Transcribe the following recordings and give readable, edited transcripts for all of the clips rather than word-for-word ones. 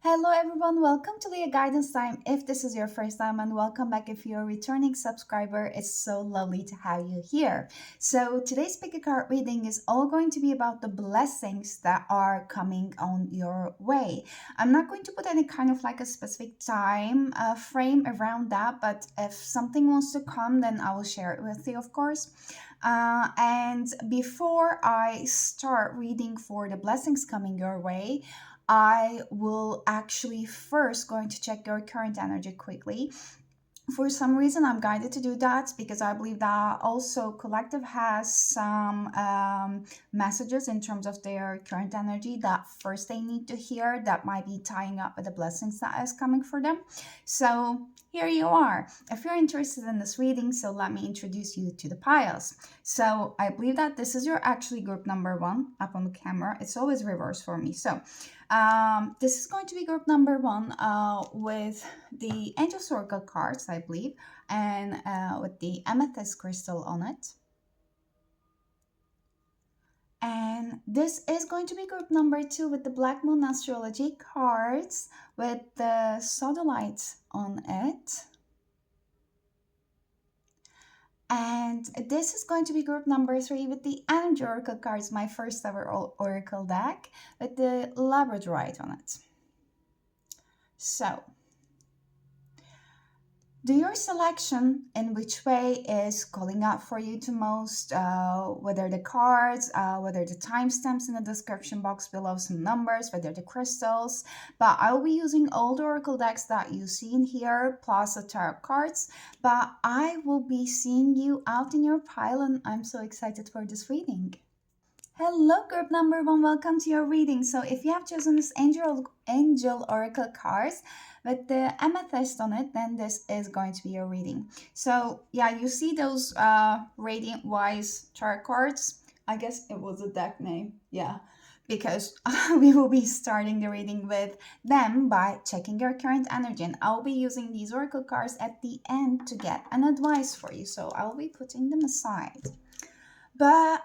Hello everyone, welcome to Leah Guidance Time. If this is your first time, and welcome back if you're a returning subscriber, it's so lovely to have you here. So today's pick a card reading is all going to be about the blessings that are coming on your way. I'm not going to put any kind of like a specific time frame around that, but if something wants to come, then I will share it with you, of course. And before I start reading for the blessings coming your way, I will actually first going to check your current energy quickly. For some reason, I'm guided to do that because I believe that also collective has some messages in terms of their current energy that first they need to hear that might be tying up with the blessings that is coming for them. So here you are. If you're interested in this reading, so let me introduce you to the piles. So I believe that this is your actually group number one up on the camera. It's always reversed for me. So this is going to be group number one with the Angel's Oracle cards, I believe, and with the amethyst crystal on it. And this is going to be group number two with the Black Moon Astrology cards with the sodalite on it. And this is going to be group number three with the Energy Oracle cards, my first ever Oracle deck, with the Labradorite on it. So, do your selection in which way is calling out for you to most, whether the cards, whether the timestamps in the description box below, some numbers, whether the crystals. But I'll be using all the oracle decks that you see in here, plus the tarot cards. But I will be seeing you out in your pile, and I'm so excited for this reading. Hello, group number one. Welcome to your reading. So, if you have chosen this angel oracle cards with the amethyst on it, then this is going to be your reading. So, yeah, you see those radiant wise tarot cards. I guess it was a deck name. Yeah, because we will be starting the reading with them by checking your current energy, and I'll be using these oracle cards at the end to get an advice for you. So, I'll be putting them aside. But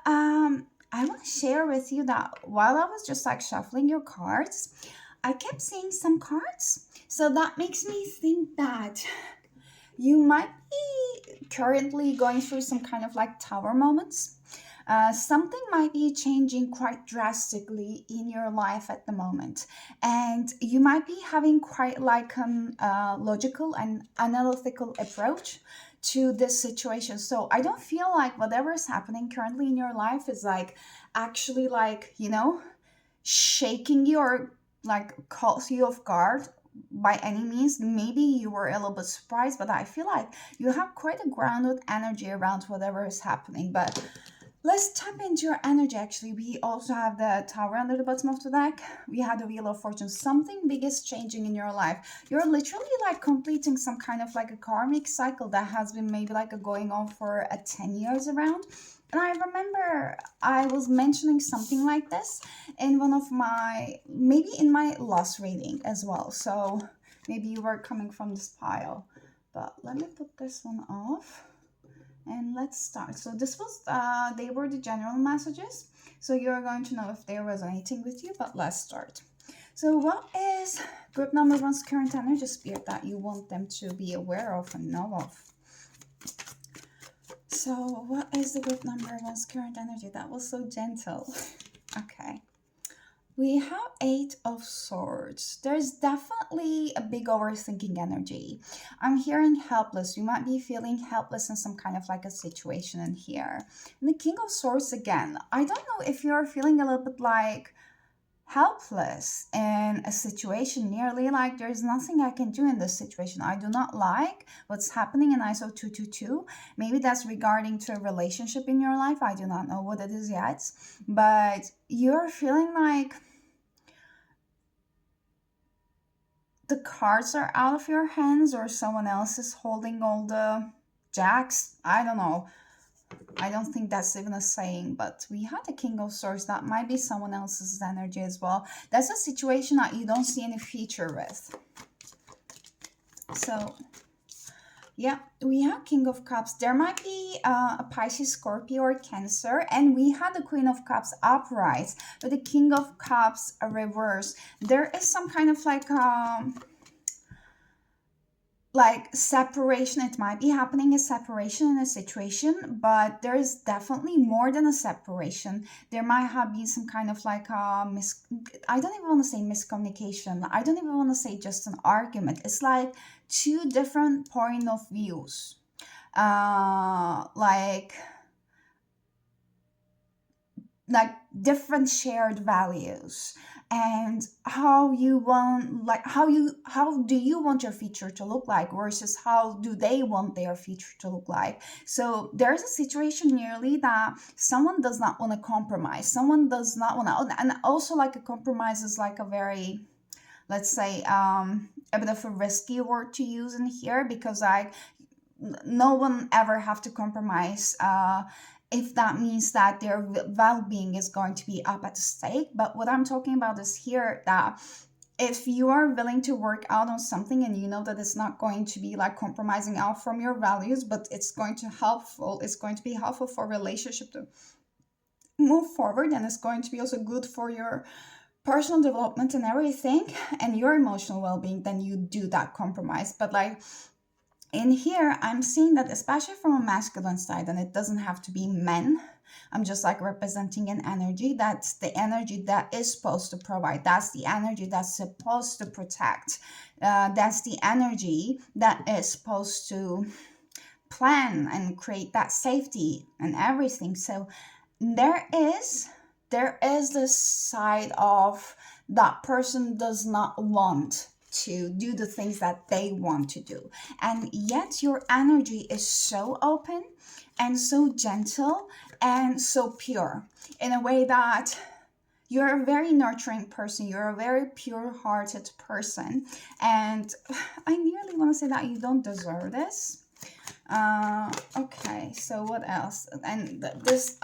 I want to share with you that while I was just like shuffling your cards, I kept seeing some cards. So that makes me think that you might be currently going through some kind of like tower moments. Something might be changing quite drastically in your life at the moment, and you might be having quite like an logical and analytical approach to this situation. So I don't feel like whatever is happening currently in your life is like actually like, shaking you or like calls you off guard by any means. Maybe you were a little bit surprised, but I feel like you have quite a grounded energy around whatever is happening. But let's tap into your energy. Actually, we also have the tower under the bottom of the deck. We have the wheel of fortune. Something big is changing in your life. You're literally like completing some kind of like a karmic cycle that has been maybe like a going on for 10 years around. And I remember I was mentioning something like this in one of my, maybe in my last reading as well. So maybe you were coming from this pile. But let me put this one off. And let's start. So this was, they were the general messages. So you're going to know if they're resonating with you, but let's start. So what is group number one's current energy spirit that you want them to be aware of and know of? So what is the group number one's current energy? That was so gentle. Okay. We have Eight of Swords. There's definitely a big overthinking energy. I'm hearing helpless. You might be feeling helpless in some kind of like a situation in here. And the King of Swords again. I don't know if you're feeling a little bit like helpless in a situation, nearly like there's nothing I can do in this situation. I do not like what's happening in ISO 222. Maybe that's regarding to a relationship in your life. I do not know what it is yet. But you're feeling like the cards are out of your hands or someone else is holding all the jacks. I don't know. I don't think that's even a saying, but we had the King of Swords. That might be someone else's energy as well. That's a situation that you don't see any future with. So Yeah, we have King of Cups. There might be a Pisces, Scorpio, or Cancer, and we had the Queen of Cups upright, but the King of Cups reverse. There is some kind of like separation. It might be happening a separation in a situation, but there is definitely more than a separation. There might have been some kind of like I don't even want to say miscommunication. I don't even want to say just an argument. It's like two different point of views, like like different shared values, and how you want, like how do you want your future to look like versus how do they want their future to look like. So there's a situation nearly that someone does not want to compromise, someone does not want to, and also like a compromise is like a very, let's say, a bit of a risky word to use in here, because like no one ever have to compromise if that means that their well-being is going to be up at stake. But what I'm talking about is here that if you are willing to work out on something and you know that it's not going to be like compromising out from your values, but it's going to be helpful for relationship to move forward, and it's going to be also good for your personal development and everything and your emotional well-being, then you do that compromise. But like in here, I'm seeing that especially from a masculine side, and it doesn't have to be men. I'm just like representing an energy. That's the energy that is supposed to provide. That's the energy that's supposed to protect. That's the energy that is supposed to plan and create that safety and everything. So there is this side of that person does not want to do the things that they want to do, and yet your energy is so open and so gentle and so pure, in a way that you're a very nurturing person, you're a very pure-hearted person, and I nearly want to say that you don't deserve this. Okay, so what else? And this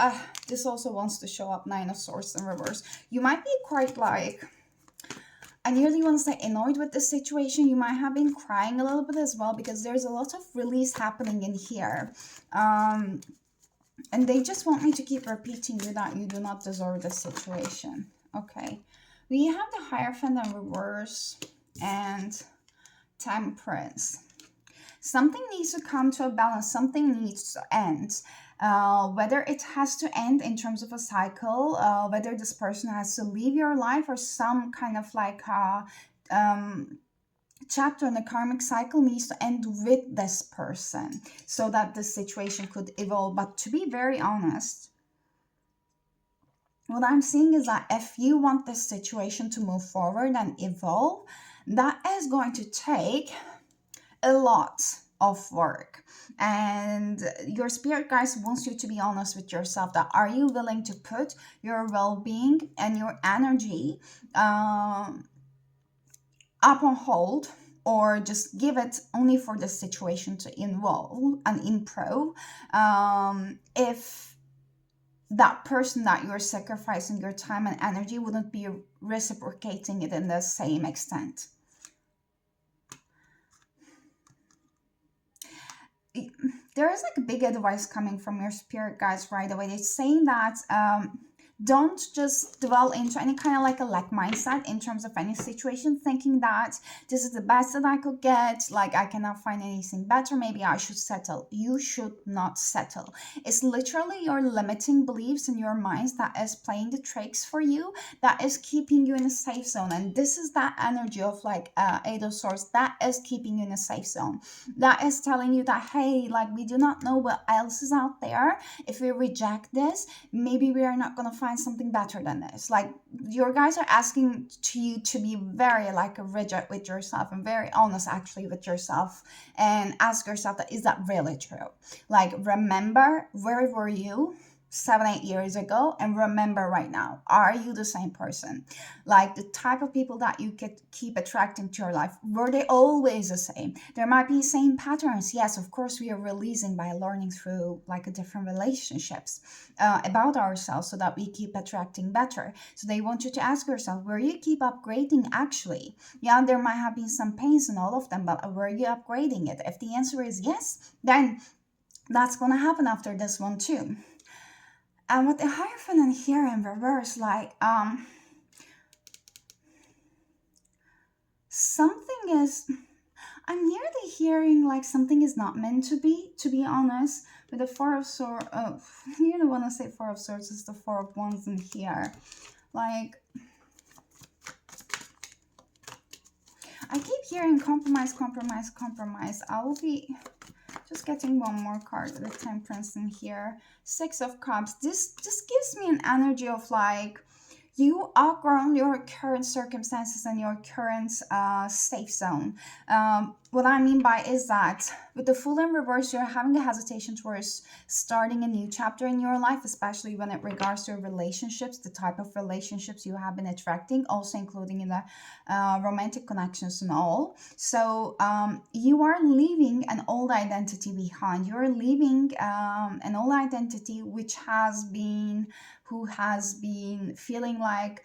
also wants to show up Nine of Swords in reverse. You might be quite like, I nearly want to say annoyed with this situation. You might have been crying a little bit as well, because there's a lot of release happening in here. And they just want me to keep repeating you that you do not deserve this situation. Okay, we have the Hierophant in reverse and Temperance. Something needs to come to a balance, something needs to end. Whether it has to end in terms of a cycle, whether this person has to leave your life, or some kind of like chapter in the karmic cycle needs to end with this person so that the situation could evolve. But to be very honest, what I'm seeing is that if you want this situation to move forward and evolve, that is going to take a lot of work, and your spirit guides wants you to be honest with yourself, that are you willing to put your well-being and your energy up on hold, or just give it only for the situation to evolve and improve, if that person that you're sacrificing your time and energy wouldn't be reciprocating it in the same extent. There is like a big advice coming from your spirit guides right away. They're saying that don't just dwell into any kind of like a lack mindset in terms of any situation, thinking that this is the best that I could get, like I cannot find anything better, maybe I should settle. You should not settle. It's literally your limiting beliefs in your minds that is playing the tricks for you, that is keeping you in a safe zone. And this is that energy of like Eight of Swords that is keeping you in a safe zone, that is telling you that, hey, like we do not know what else is out there. If we reject this, maybe we are not going to find something better than this. Like your guys are asking to you to be very like rigid with yourself and very honest actually with yourself, and ask yourself that, is that really true? Like remember, where were you 7, 8 years ago and remember right now. Are you the same person? Like the type of people that you could keep attracting to your life, were they always the same? There might be same patterns. Yes, of course, we are releasing by learning through like a different relationships about ourselves so that we keep attracting better. So they want you to ask yourself, where you keep upgrading actually? Yeah, there might have been some pains in all of them, but were you upgrading it? If the answer is yes, then that's gonna happen after this one too. And with the Hierophant here in reverse, like something is, I'm nearly hearing like something is not meant to be honest. With the Four of Swords, you don't want to say Four of Swords, it's the Four of Wands in here. Like, I keep hearing compromise, compromise, compromise. I will be just getting one more card with the Temperance in here. Six of Cups. This gives me an energy of like, you outgrown your current circumstances and your current safe zone. What I mean by is that with the Fool in reverse, you're having a hesitation towards starting a new chapter in your life, especially when it regards to relationships, the type of relationships you have been attracting, also including in the romantic connections and all. So you are leaving an old identity behind. You're leaving an old identity which has been, who has been feeling like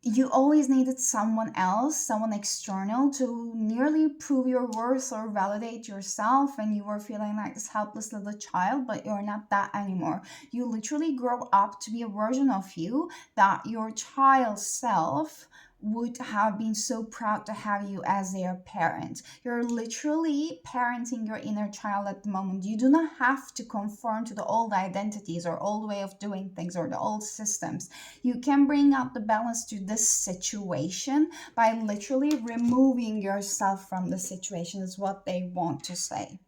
you always needed someone else, someone external to nearly prove your worth or validate yourself, and you were feeling like this helpless little child, but you're not that anymore. You literally grow up to be a version of you that your child self would have been so proud to have you as their parent. You're literally parenting your inner child at the moment. You do not have to conform to the old identities or old way of doing things or the old systems. You can bring out the balance to this situation by literally removing yourself from the situation, is what they want to say.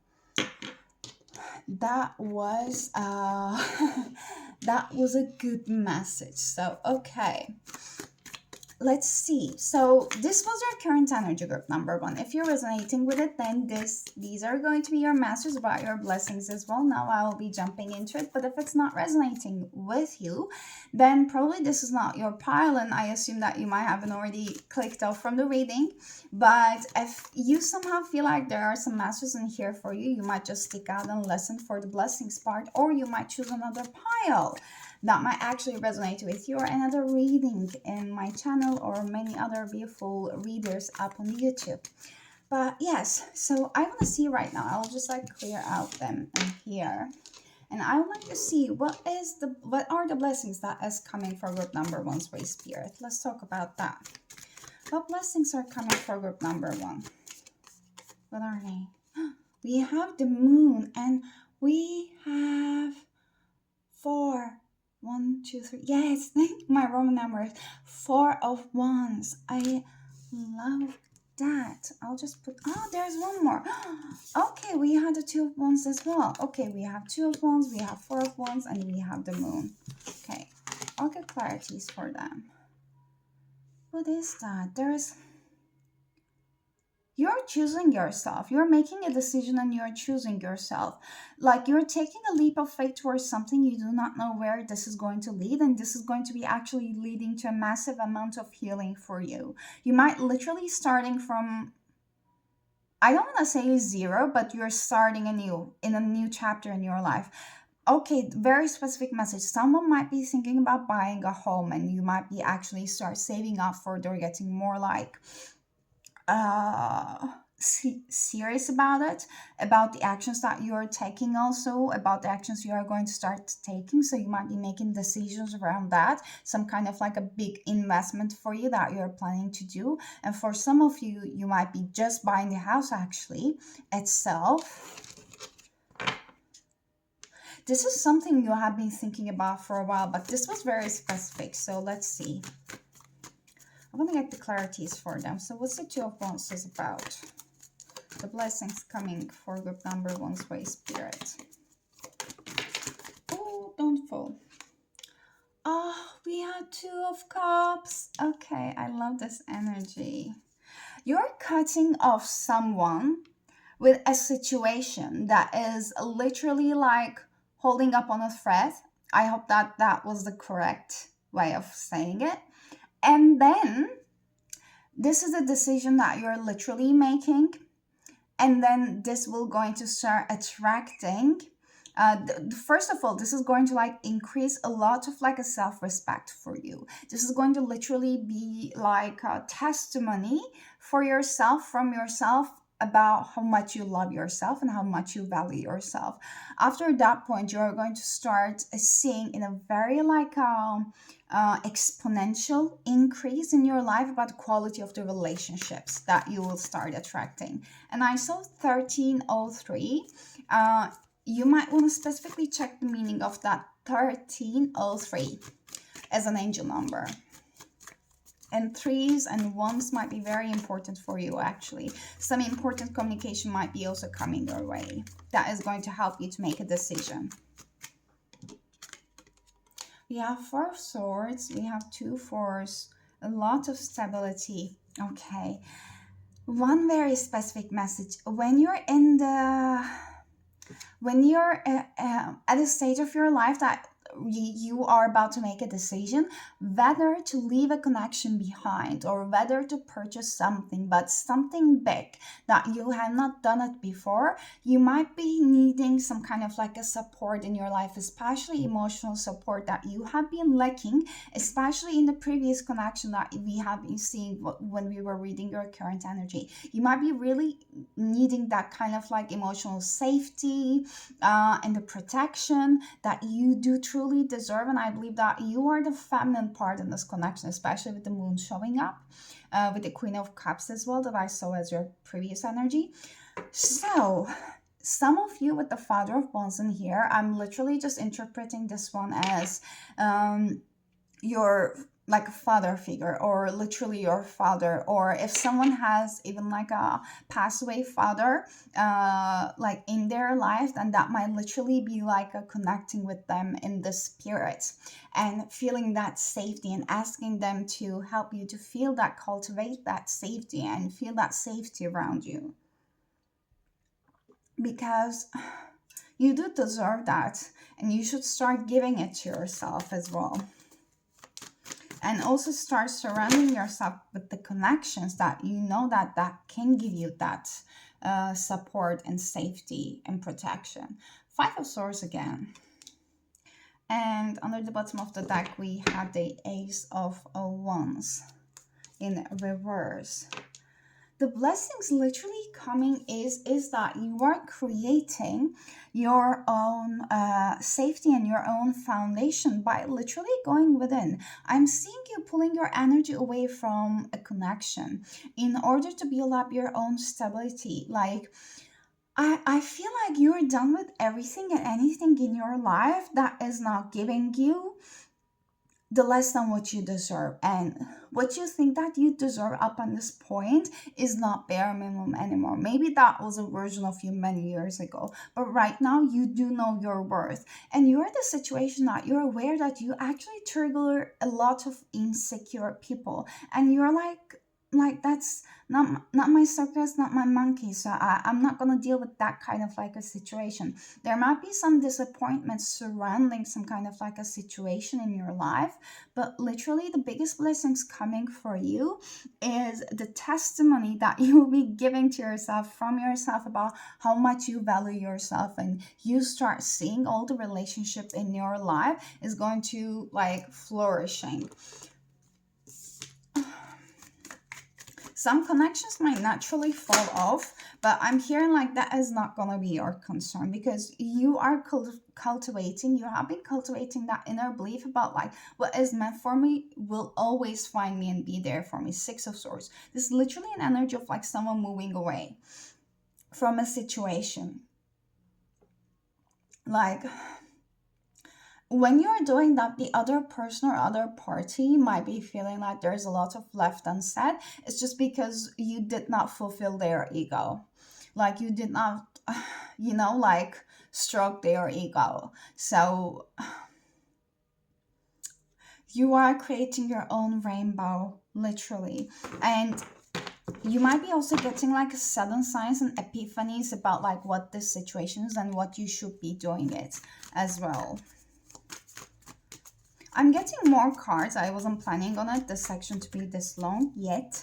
That was that was a good message. So okay, let's see. So this was your current energy group number one. If you're resonating with it, then these are going to be your masters about your blessings as well. Now I will be jumping into it, but if it's not resonating with you, then probably this is not your pile, and I assume that you might haven't already clicked off from the reading. But if you somehow feel like there are some masters in here for you, you might just stick out and listen for the blessings part, or you might choose another pile that might actually resonate with you, or another reading in my channel, or many other beautiful readers up on YouTube. But yes, so I want to see right now, I'll just like clear out them in here, and I would like to see what are the blessings that is coming for group number one's way spirit. Let's talk about that. What blessings are coming for group number one? What are they? We have the moon, and we have 4. 1, 2, 3. Yes, my Roman numbers. 4 of Wands. I love that. I'll just put, oh, there's one more. Okay, we have the 2 of Wands as well. Okay, we have 2 of Wands, we have 4 of Wands, and we have the moon. Okay, I'll get clarities for them. What is that? You're choosing yourself. You're making a decision and you're choosing yourself. Like you're taking a leap of faith towards something. You do not know where this is going to lead, and this is going to be actually leading to a massive amount of healing for you. You might literally starting from, I don't want to say zero, but you're starting in a new chapter in your life. Okay, very specific message. Someone might be thinking about buying a home, and you might be actually start saving up for it, or getting more like serious about it, about the actions that you're taking, also about the actions you are going to start taking. So you might be making decisions around that, some kind of like a big investment for you that you're planning to do. And for some of you, you might be just buying the house actually itself. This is something you have been thinking about for a while, but this was very specific. So let's see. I want to get the clarities for them. So what's the 2 of Wands is about? The blessings coming for group number one's way spirit. Oh, don't fall. Oh, we have 2 of Cups. Okay, I love this energy. You're cutting off someone with a situation that is literally like holding up on a thread. I hope that that was the correct way of saying it. And then this is a decision that you're literally making, and then this will going to start attracting first of all, this is going to like increase a lot of like a self-respect for you. This is going to literally be like a testimony for yourself, from yourself, about how much you love yourself and how much you value yourself. After that point, you're going to start seeing in a very like exponential increase in your life about the quality of the relationships that you will start attracting. And I saw 1303. You might want to specifically check the meaning of that 1303 as an angel number. And threes and ones might be very important for you, actually. Some important communication might be also coming your way. That is going to help you to make a decision. We have 4 of swords. We have 2 fours. A lot of stability. Okay. One very specific message. When you're at a stage of your life that you are about to make a decision whether to leave a connection behind or whether to purchase something, but something big that you have not done it before, you might be needing some kind of like a support in your life, especially emotional support that you have been lacking, especially in the previous connection that we have been seeing when we were reading your current energy. You might be really needing that kind of like emotional safety and the protection that you do truly deserve. And I believe that you are the feminine part in this connection, especially with the moon showing up, with the Queen of Cups as well, that I saw as your previous energy. So some of you with the Father of Wands in here, I'm literally just interpreting this one as your like a father figure, or literally your father, or if someone has even like a passed away father like in their life, then that might literally be like a connecting with them in the spirit and feeling that safety and asking them to help you to feel that, cultivate that safety and feel that safety around you, because you do deserve that and you should start giving it to yourself as well. And also start surrounding yourself with the connections that you know that can give you that support and safety and protection. 5 of Swords again. And under the bottom of the deck, we have the Ace of Wands in reverse. The blessings literally coming is that you are creating your own safety and your own foundation by literally going within. I'm seeing you pulling your energy away from a connection in order to build up your own stability. Like, I feel like you're done with everything and anything in your life that is not giving you the less than what you deserve, and what you think that you deserve up on this point is not bare minimum anymore. Maybe that was a version of you many years ago, but right now you do know your worth, and you're in the situation that you're aware that you actually trigger a lot of insecure people, and you're like that's not my circus, not my monkey, so I'm not gonna deal with that kind of like a situation. There might be some disappointments surrounding some kind of like a situation in your life, but literally the biggest blessings coming for you is the testimony that you will be giving to yourself from yourself about how much you value yourself, and you start seeing all the relationships in your life is going to like flourishing. Some connections might naturally fall off, but I'm hearing like that is not going to be your concern, because you are cultivating, you have been cultivating that inner belief about like what is meant for me will always find me and be there for me. 6 of Swords. This is literally an energy of like someone moving away from a situation. Like, when you're doing that, the other person or other party might be feeling like there's a lot of left unsaid. It's just because you did not fulfill their ego. Like, you did not, like stroke their ego. So you are creating your own rainbow, literally. And you might be also getting like sudden signs and epiphanies about like what this situation is and what you should be doing it as well. I'm getting more cards. I wasn't planning on it, this section to be this long yet,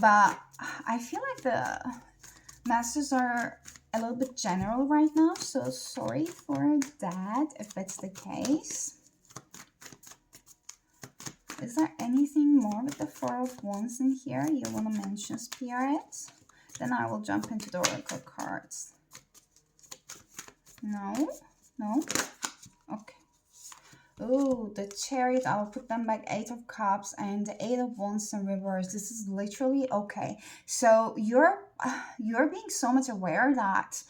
but I feel like the messages are a little bit general right now, so sorry for that if it's the case. Is there anything more with the Four of Wands in here you want to mention, Spirit? Then I will jump into the Oracle cards. No? No? Okay. Oh, the Chariot, I'll put them back. Eight of Cups and the Eight of Wands in reverse. This is literally okay. So you're being so much aware that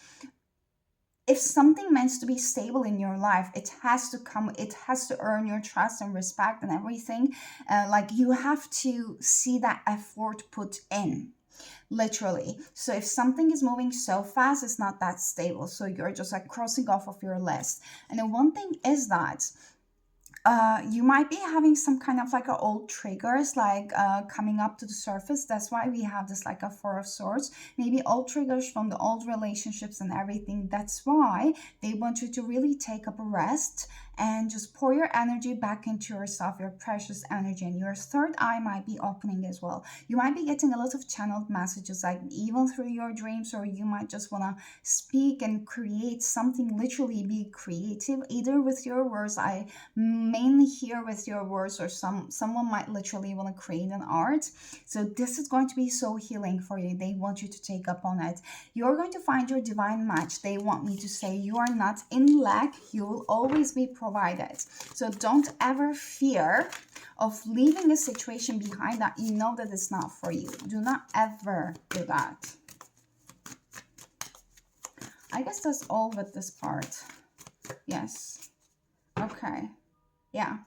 if something meant to be stable in your life, it has to come, it has to earn your trust and respect and everything. Like you have to see that effort put in, literally. So if something is moving so fast, it's not that stable. So you're just like crossing off of your list. And the one thing is that you might be having some kind of like a old triggers like coming up to the surface. That's why we have this like a Four of Swords, maybe old triggers from the old relationships and everything. That's why they want you to really take up a rest and just pour your energy back into yourself, your precious energy. And your third eye might be opening as well. You might be getting a lot of channeled messages, like even through your dreams, or you might just want to speak and create something, literally be creative, either with your words. I mainly hear with your words, or someone might literally want to create an art. So this is going to be so healing for you. They want you to take up on it. You're going to find your divine match. They want me to say you are not in lack. You will always be provided. So don't ever fear of leaving a situation behind that you know that it's not for you. Do not ever do that. I guess that's all with this part. Yes. Okay. Yeah.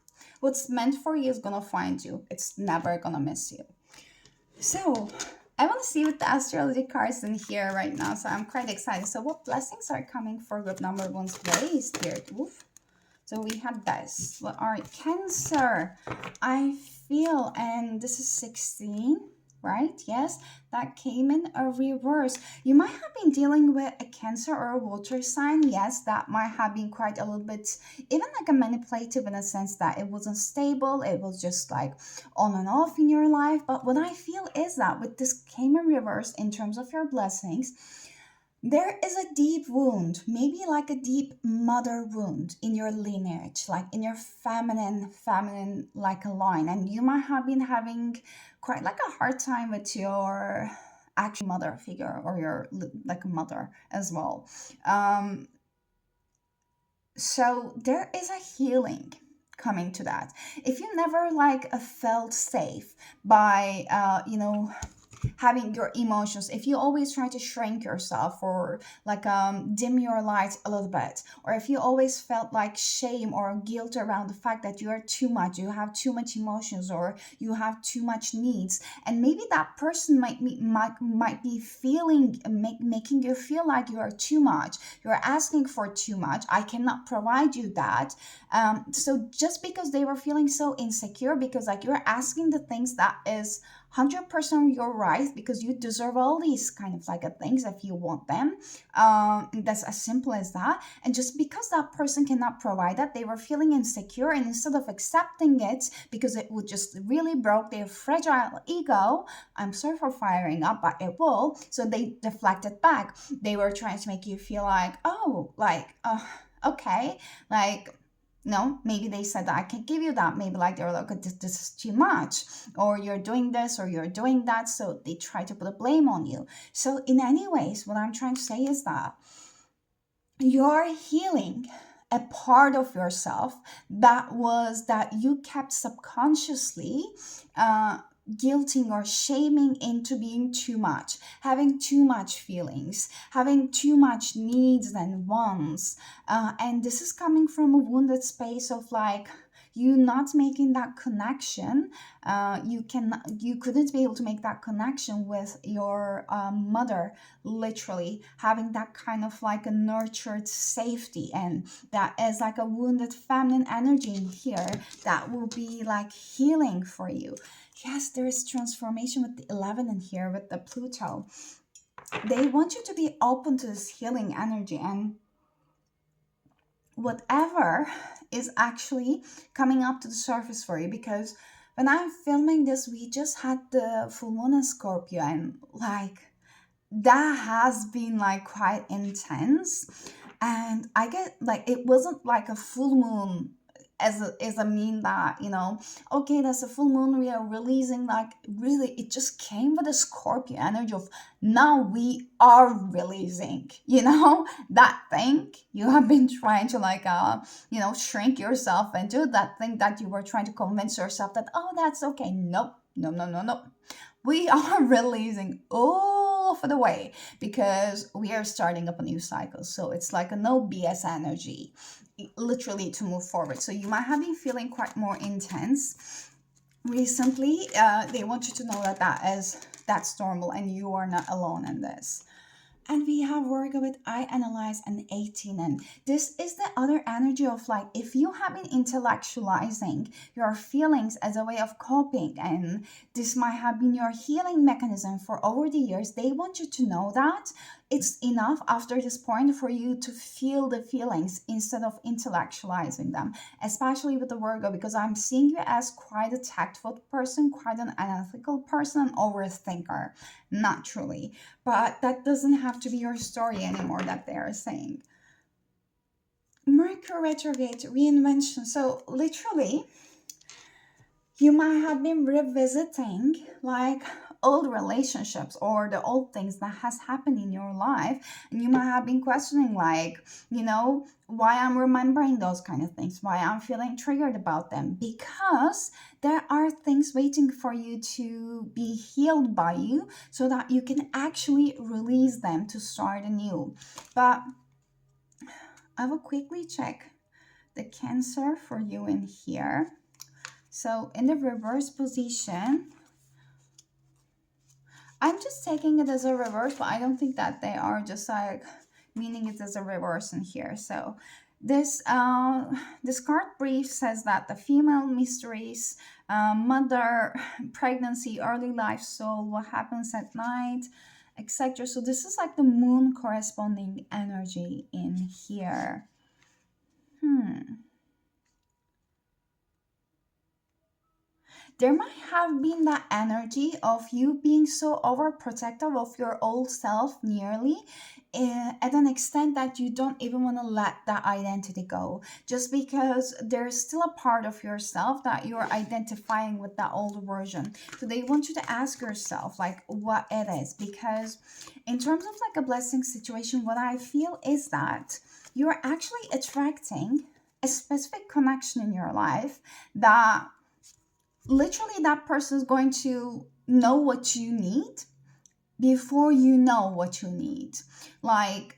What's meant for you is gonna find you. It's never gonna miss you. So I want to see what the astrology cards in here right now. So I'm quite excited. So what blessings are coming for group number one's way, Spirit? Oof. So we have this. What are Cancer? I feel, and this is 16, right? Yes, that came in a reverse. You might have been dealing with a Cancer or a water sign. Yes, that might have been quite a little bit, even like a manipulative in a sense that it wasn't stable. It was just like on and off in your life. But what I feel is that with this came in reverse in terms of your blessings, there is a deep wound, maybe like a deep mother wound in your lineage, like in your feminine like a line. And you might have been having quite like a hard time with your actual mother figure, or your like a mother as well. So there is a healing coming to that. If you never like felt safe by having your emotions, if you always try to shrink yourself, or like dim your light a little bit, or if you always felt like shame or guilt around the fact that you are too much, you have too much emotions, or you have too much needs, and maybe that person might be feeling making you feel like you are too much, you're asking for too much, I cannot provide you that. So just because they were feeling so insecure, because like you're asking the things that is 100% your right, because you deserve all these kind of like things if you want them. That's as simple as that. And just because that person cannot provide that, they were feeling insecure, and instead of accepting it because it would just really broke their fragile ego, I'm sorry for firing up, but it will, so they deflected back. They were trying to make you feel like, oh, like okay, like no, maybe they said that I can't give you that. Maybe like they were like, this is too much, or you're doing this, or you're doing that. So they try to put a blame on you. So in any ways, what I'm trying to say is that you're healing a part of yourself that you kept subconsciously guilting or shaming into being too much, having too much feelings, having too much needs and wants. And this is coming from a wounded space of like you not making that connection. You couldn't be able to make that connection with your mother, literally having that kind of like a nurtured safety, and that is like a wounded feminine energy in here that will be like healing for you. Yes, there is transformation with the 11 in here with the Pluto. They want you to be open to this healing energy, and whatever is actually coming up to the surface for you. Because when I'm filming this, we just had the full moon in Scorpio, and like that has been like quite intense. And I get like, it wasn't like a full moon as a mean that, okay, that's a full moon, we are releasing. Like, really, it just came with a Scorpio energy of, now we are releasing, that thing you have been trying to, like, shrink yourself into, that thing that you were trying to convince yourself that, oh, that's okay. Nope. No, no, no, no. We are releasing all of the way, because we are starting up a new cycle. So it's like a no BS energy, literally, to move forward. So you might have been feeling quite more intense recently. They want you to know that that's normal, and you are not alone in this. And we have Virgo with I analyze and 18. And this is the other energy of, like, if you have been intellectualizing your feelings as a way of coping, and this might have been your healing mechanism for over the years, they want you to know that it's enough after this point for you to feel the feelings instead of intellectualizing them, especially with the Virgo, because I'm seeing you as quite a tactful person, quite an analytical person, an overthinker, naturally. But that doesn't have to be your story anymore, that they are saying. Mercury retrograde, reinvention. So literally, you might have been revisiting, like, old relationships or the old things that has happened in your life, and you might have been questioning, like, why I'm remembering those kind of things, why I'm feeling triggered about them, because there are things waiting for you to be healed by you, so that you can actually release them to start anew. But I will quickly check the Cancer for you in here. So in the reverse position, I'm just taking it as a reverse, but I don't think that they are just like meaning it as a reverse in here. So this card brief says that the female mysteries, mother, pregnancy, early life soul, what happens at night, etc. So this is like the moon corresponding energy in here. There might have been that energy of you being so overprotective of your old self, nearly, at an extent that you don't even want to let that identity go, just because there's still a part of yourself that you're identifying with that old version. So they want you to ask yourself, like, what it is, because in terms of like a blessing situation, what I feel is that you're actually attracting a specific connection in your life, that literally that person is going to know what you need before you know what you need. Like,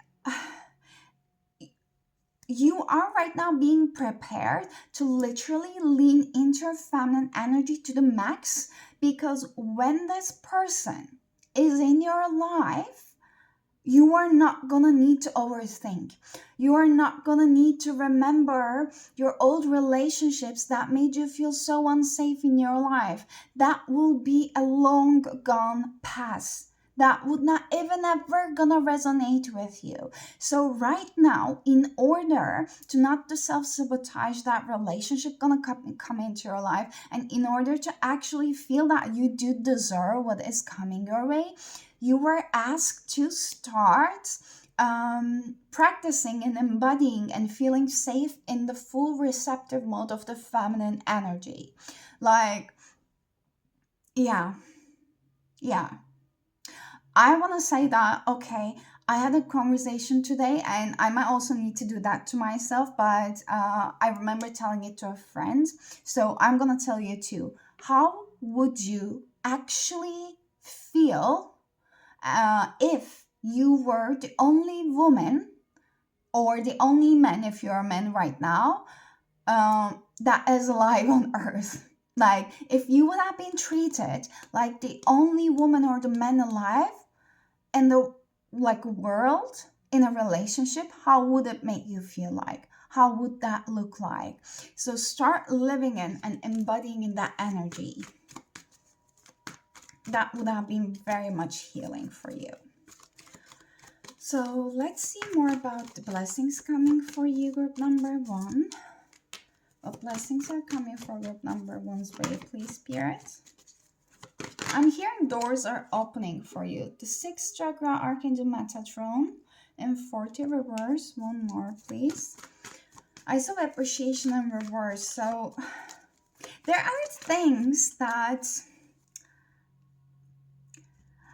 you are right now being prepared to literally lean into your feminine energy to the max, because when this person is in your life, you are not gonna need to overthink. You are not gonna need to remember your old relationships that made you feel so unsafe in your life. That will be a long gone past. That would not even ever gonna resonate with you. So right now, in order to not to self-sabotage that relationship gonna come into your life, and in order to actually feel that you do deserve what is coming your way, you were asked to start practicing and embodying and feeling safe in the full receptive mode of the feminine energy. Like, yeah, yeah. I want to say that, okay, I had a conversation today, and I might also need to do that to myself, but I remember telling it to a friend. So I'm going to tell you too. How would you actually feel if you were the only woman, or the only man, if you're a man right now, that is alive on earth? Like, if you would have been treated like the only woman or the man alive in the, like, world, in a relationship, how would it make you feel like? How would that look like? So start living in and embodying in that energy. That would have been very much healing for you. So let's see more about the blessings coming for you, group number 1. What blessings are coming for group number 1's way, please, Spirit? I'm hearing doors are opening for you. The 6th chakra, Archangel Metatron, and 40 reverse. One more, please. I saw appreciation in reverse. So there are things that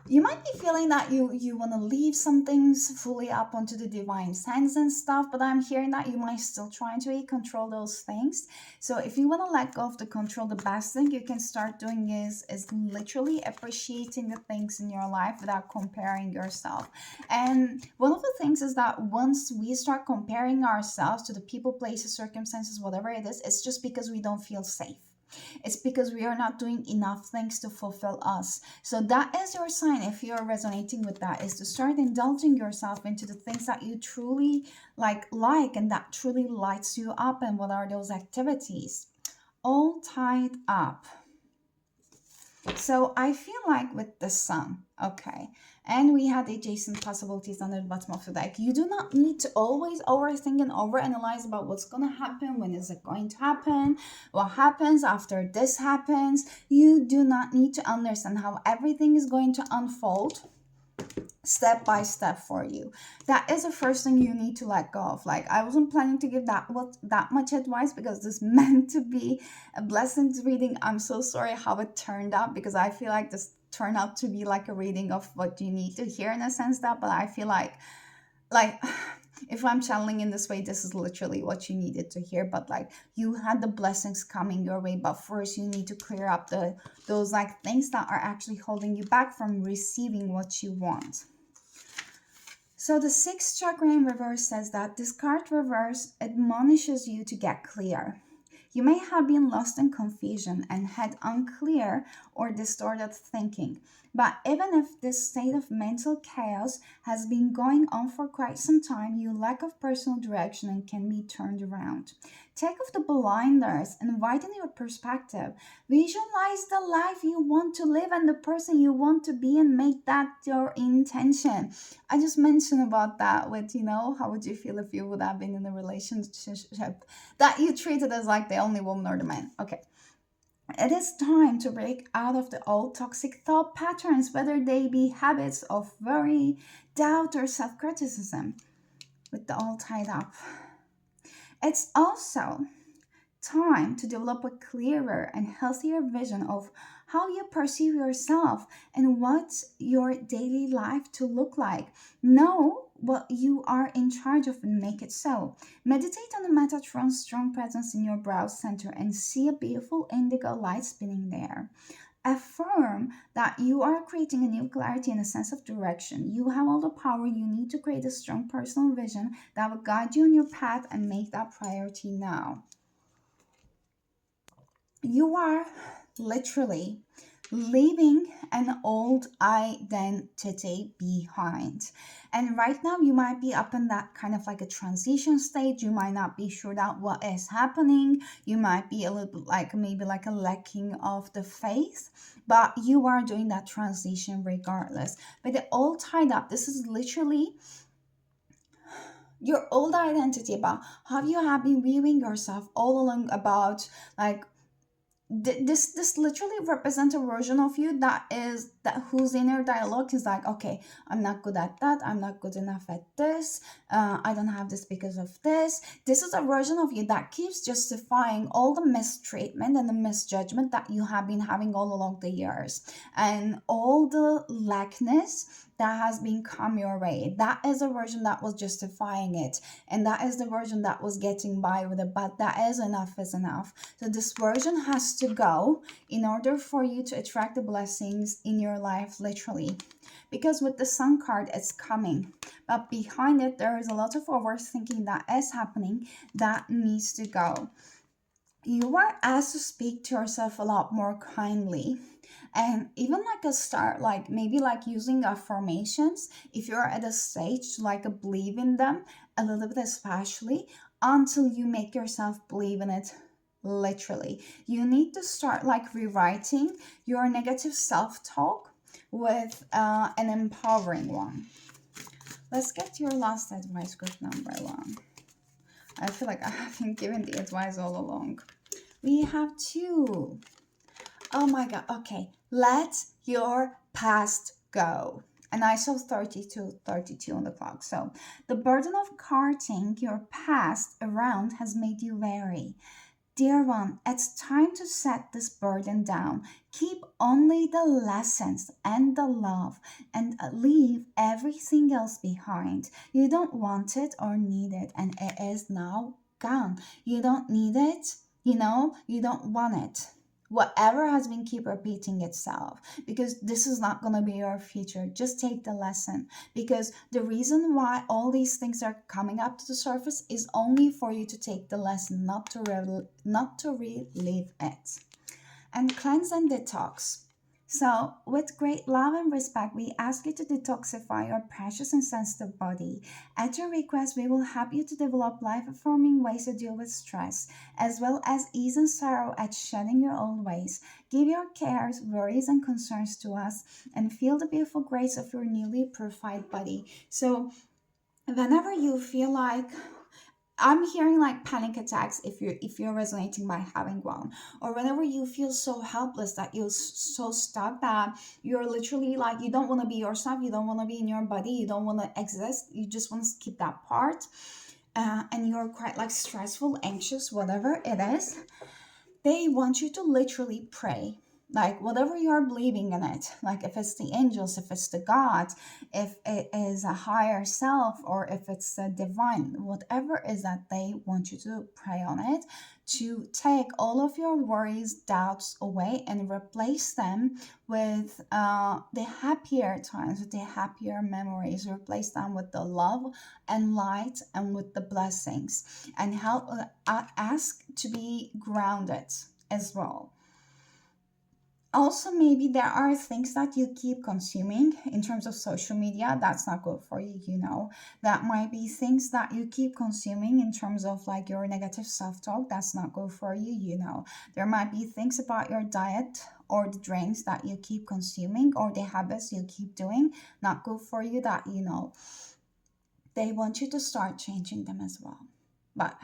you might be feeling that you want to leave some things fully up onto the divine sense and stuff, but I'm hearing that you might still try to control those things. So if you want to let go of the control, the best thing you can start doing is literally appreciating the things in your life without comparing yourself. And one of the things is that once we start comparing ourselves to the people, places, circumstances, whatever it is, it's just because we don't feel safe. It's because we are not doing enough things to fulfill us. So that is your sign, if you're resonating with that, is to start indulging yourself into the things that you truly like and that truly lights you up. And what are those activities? All tied up. So I feel like with the sun, okay, and we had adjacent possibilities under the bottom of the deck. You do not need to always overthink and overanalyze about what's going to happen, when is it going to happen, what happens after this happens. You do not need to understand how everything is going to unfold step by step for you. That is the first thing you need to let go of. Like, I wasn't planning to give that much advice because this meant to be a blessings reading. I'm so sorry how it turned out, because I feel like this turned out to be like a reading of what you need to hear in a sense. That, but I feel like if I'm channeling in this way, this is literally what you needed to hear. But like, you had the blessings coming your way, but first you need to clear up those like things that are actually holding you back from receiving what you want. So the 6th chakra in reverse says that this card reverse admonishes you to get clear. You may have been lost in confusion and had unclear or distorted thinking. But even if this state of mental chaos has been going on for quite some time, your lack of personal direction and can be turned around. Take off the blinders and widen your perspective. Visualize the life you want to live and the person you want to be, and make that your intention. I just mentioned about that with, how would you feel if you would have been in a relationship that you treated as like the only woman or the man? Okay. It is time to break out of the old toxic thought patterns, whether they be habits of worry, doubt, or self-criticism, with the all tied up. It's also time to develop a clearer and healthier vision of how you perceive yourself and what your daily life to look like. Know what you are in charge of and make it so. Meditate on the Metatron's strong presence in your brow center and see a beautiful indigo light spinning there. Affirm that you are creating a new clarity and a sense of direction. You have all the power you need to create a strong personal vision that will guide you on your path, and make that priority now. You are literally leaving an old identity behind. And right now you might be up in that kind of like a transition stage. You might not be sure that what is happening. You might be a little bit like maybe like a lacking of the faith, but you are doing that transition regardless. But they're all tied up. This is literally your old identity, about how you have been viewing yourself all along, about like this literally represents a version of you that whose inner dialogue is like, okay, I'm not good at that, I'm not good enough at this, I don't have this because of this. This is a version of you that keeps justifying all the mistreatment and the misjudgment that you have been having all along the years, and all the lackness that has been come your way. That is a version that was justifying it, and that is the version that was getting by with it. But that is enough. So this version has to go in order for you to attract the blessings in your life, literally. Because with the Sun card, it's coming, but behind it there is a lot of overthinking that is happening that needs to go. You are asked to speak to yourself a lot more kindly, and even like a start, like maybe like using affirmations if you're at a stage to like believe in them a little bit, especially until you make yourself believe in it. Literally, you need to start like rewriting your negative self-talk with an empowering one. Let's get your last advice, group number one. I feel like I haven't given the advice all along. We have two. Oh my god, okay. Let your past go. And I saw 32 on the clock. So the burden of carting your past around has made you wary. Dear one, it's time to set this burden down. Keep only the lessons and the love and leave everything else behind. You don't want it or need it, and it is now gone. You don't need it, you don't want it. Whatever has been keep repeating itself, because this is not going to be your future. Just take the lesson, because the reason why all these things are coming up to the surface is only for you to take the lesson, not to relive it. And cleanse and detox. So, with great love and respect, we ask you to detoxify your precious and sensitive body. At your request, we will help you to develop life affirming ways to deal with stress, as well as ease and sorrow at shedding your old ways. Give your cares, worries, and concerns to us, and feel the beautiful grace of your newly purified body. So, whenever you feel like, I'm hearing like panic attacks, if you're resonating by having one, or whenever you feel so helpless that you're so stuck that you're literally like you don't want to be yourself, you don't want to be in your body, you don't want to exist, you just want to skip that part, and you're quite like stressful, anxious, whatever it is, they want you to literally pray. Like whatever you're believing in it, like if it's the angels, if it's the God, if it is a higher self, or if it's the divine, whatever is that, they want you to pray on it, to take all of your worries, doubts away and replace them with the happier times, with the happier memories. Replace them with the love and light and with the blessings, and help ask to be grounded as well. Also, maybe there are things that you keep consuming in terms of social media that's not good for you. That might be things that you keep consuming in terms of like your negative self-talk that's not good for you. There might be things about your diet or the drinks that you keep consuming, or the habits you keep doing not good for you, that they want you to start changing them as well. But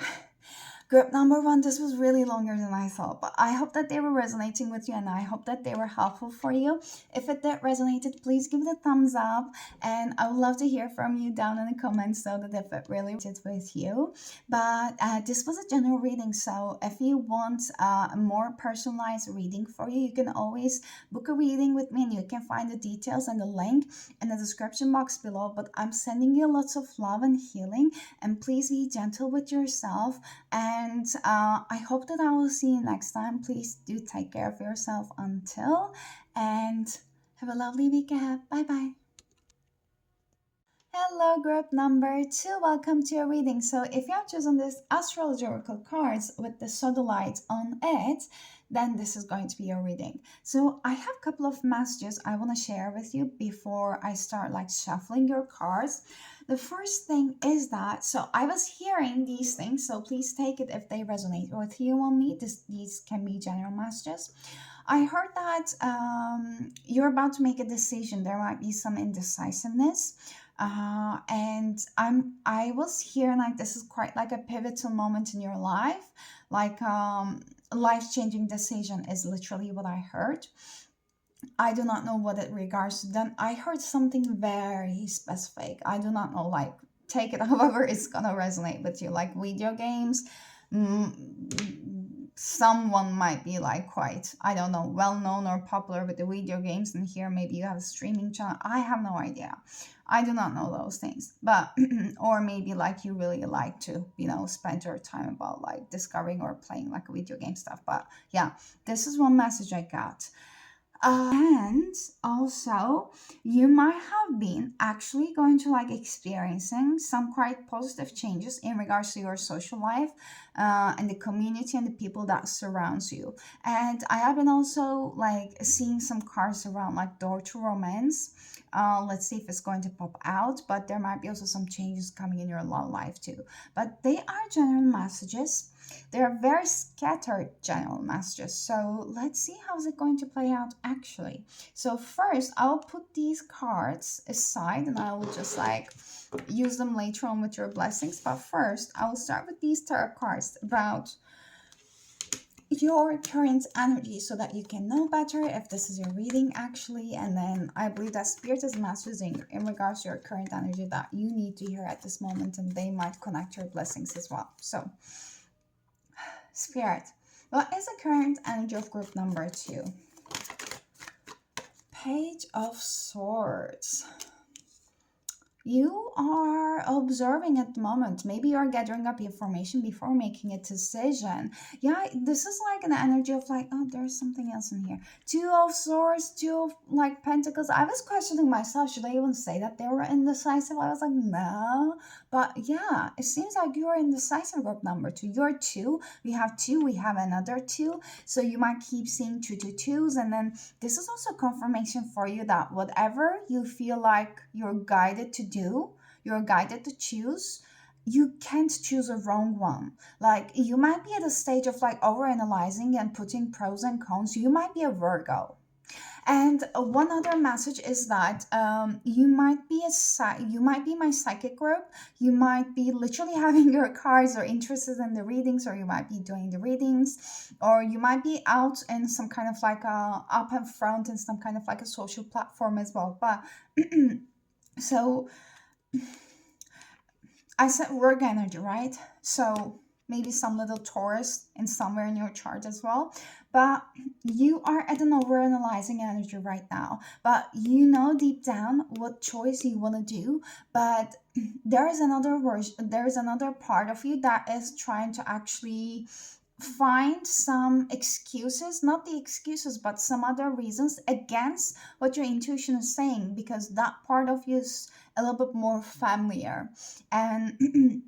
group number one, this was really longer than I thought, but I hope that they were resonating with you, and I hope that they were helpful for you. If it did resonated, please give it a thumbs up, and I would love to hear from you down in the comments so that if it really did with you. But this was a general reading, so if you want a more personalized reading for you, you can always book a reading with me, and you can find the details and the link in the description box below. But I'm sending you lots of love and healing, and please be gentle with yourself, and I hope that I will see you next time. Please do take care of yourself until, and have a lovely week ahead. Bye bye. Hello, group number two. Welcome to your reading. So, if you have chosen this astrological cards with the sodalite on it, then this is going to be your reading. So, I have a couple of messages I want to share with you before I start like shuffling your cards. The first thing is that, so I was hearing these things, so please take it if they resonate with you only. These can be general messages. I heard that you're about to make a decision. There might be some indecisiveness, and I was hearing like this is quite like a pivotal moment in your life, like life-changing decision is literally what I heard. I do not know what it regards to. Then I heard something very specific. I do not know, like, take it however it's gonna resonate with you, like video games. Someone might be like quite, I don't know, well known or popular with the video games, and here maybe you have a streaming channel. I have no idea. I do not know those things, but or maybe like you really like to spend your time about like discovering or playing like video game stuff. But yeah, this is one message I got. And also, you might have been actually going to like experiencing some quite positive changes in regards to your social life, and the community and the people that surrounds you. And I have been also like seeing some cards around like door to romance. Let's see if it's going to pop out, but there might be also some changes coming in your love life too. But they are general messages. They are very scattered general messages. So let's see how's it going to play out actually. So first, I'll put these cards aside and I will just like use them later on with your blessings. But first, I will start with these tarot cards about your current energy so that you can know better if this is your reading actually. And then I believe that spirit is messaging in regards to your current energy that you need to hear at this moment, and they might connect your blessings as well. So spirit, what is the current energy of group number 2? Page of Swords. You are observing at the moment. Maybe you're gathering up information before making a decision. Yeah, this is like an energy of like, oh, there's something else in here. 2 of Swords, 2 of like Pentacles. I was questioning myself. Should I even say that they were indecisive? I was like, no. But yeah, it seems like you're indecisive group number 2. You're 2. We have 2. We have another 2. So you might keep seeing 2 to 2s. And then this is also confirmation for you that whatever you feel like you're guided to do, you're guided to choose, you can't choose a wrong one. Like you might be at a stage of like over analyzing and putting pros and cons. You might be a Virgo. And one other message is that you might be you might be my psychic group. You might be literally having your cards or interested in the readings, or you might be doing the readings, or you might be out in some kind of like a up and front in some kind of like a social platform as well. But so I said work energy, right? So maybe some little Taurus in somewhere in your chart as well. But you are at an overanalyzing energy right now. But you know deep down what choice you want to do. But there is another version, there is another part of you that is trying to actually find some excuses, not the excuses, but some other reasons against what your intuition is saying, because that part of you is a little bit more familiar. And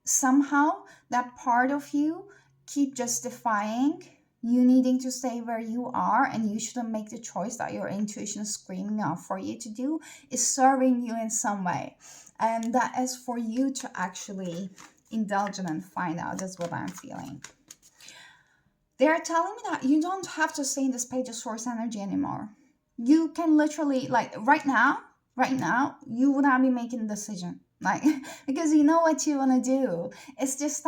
somehow that part of you keep justifying you needing to stay where you are, and you shouldn't make the choice that your intuition is screaming out for you to do, is serving you in some way. And that is for you to actually indulge in and find out. That's what I'm feeling. They are telling me that you don't have to stay in this Page of Swords energy anymore. You can literally, like right now, you would not be making a decision. Like, because you know what you want to do. It's just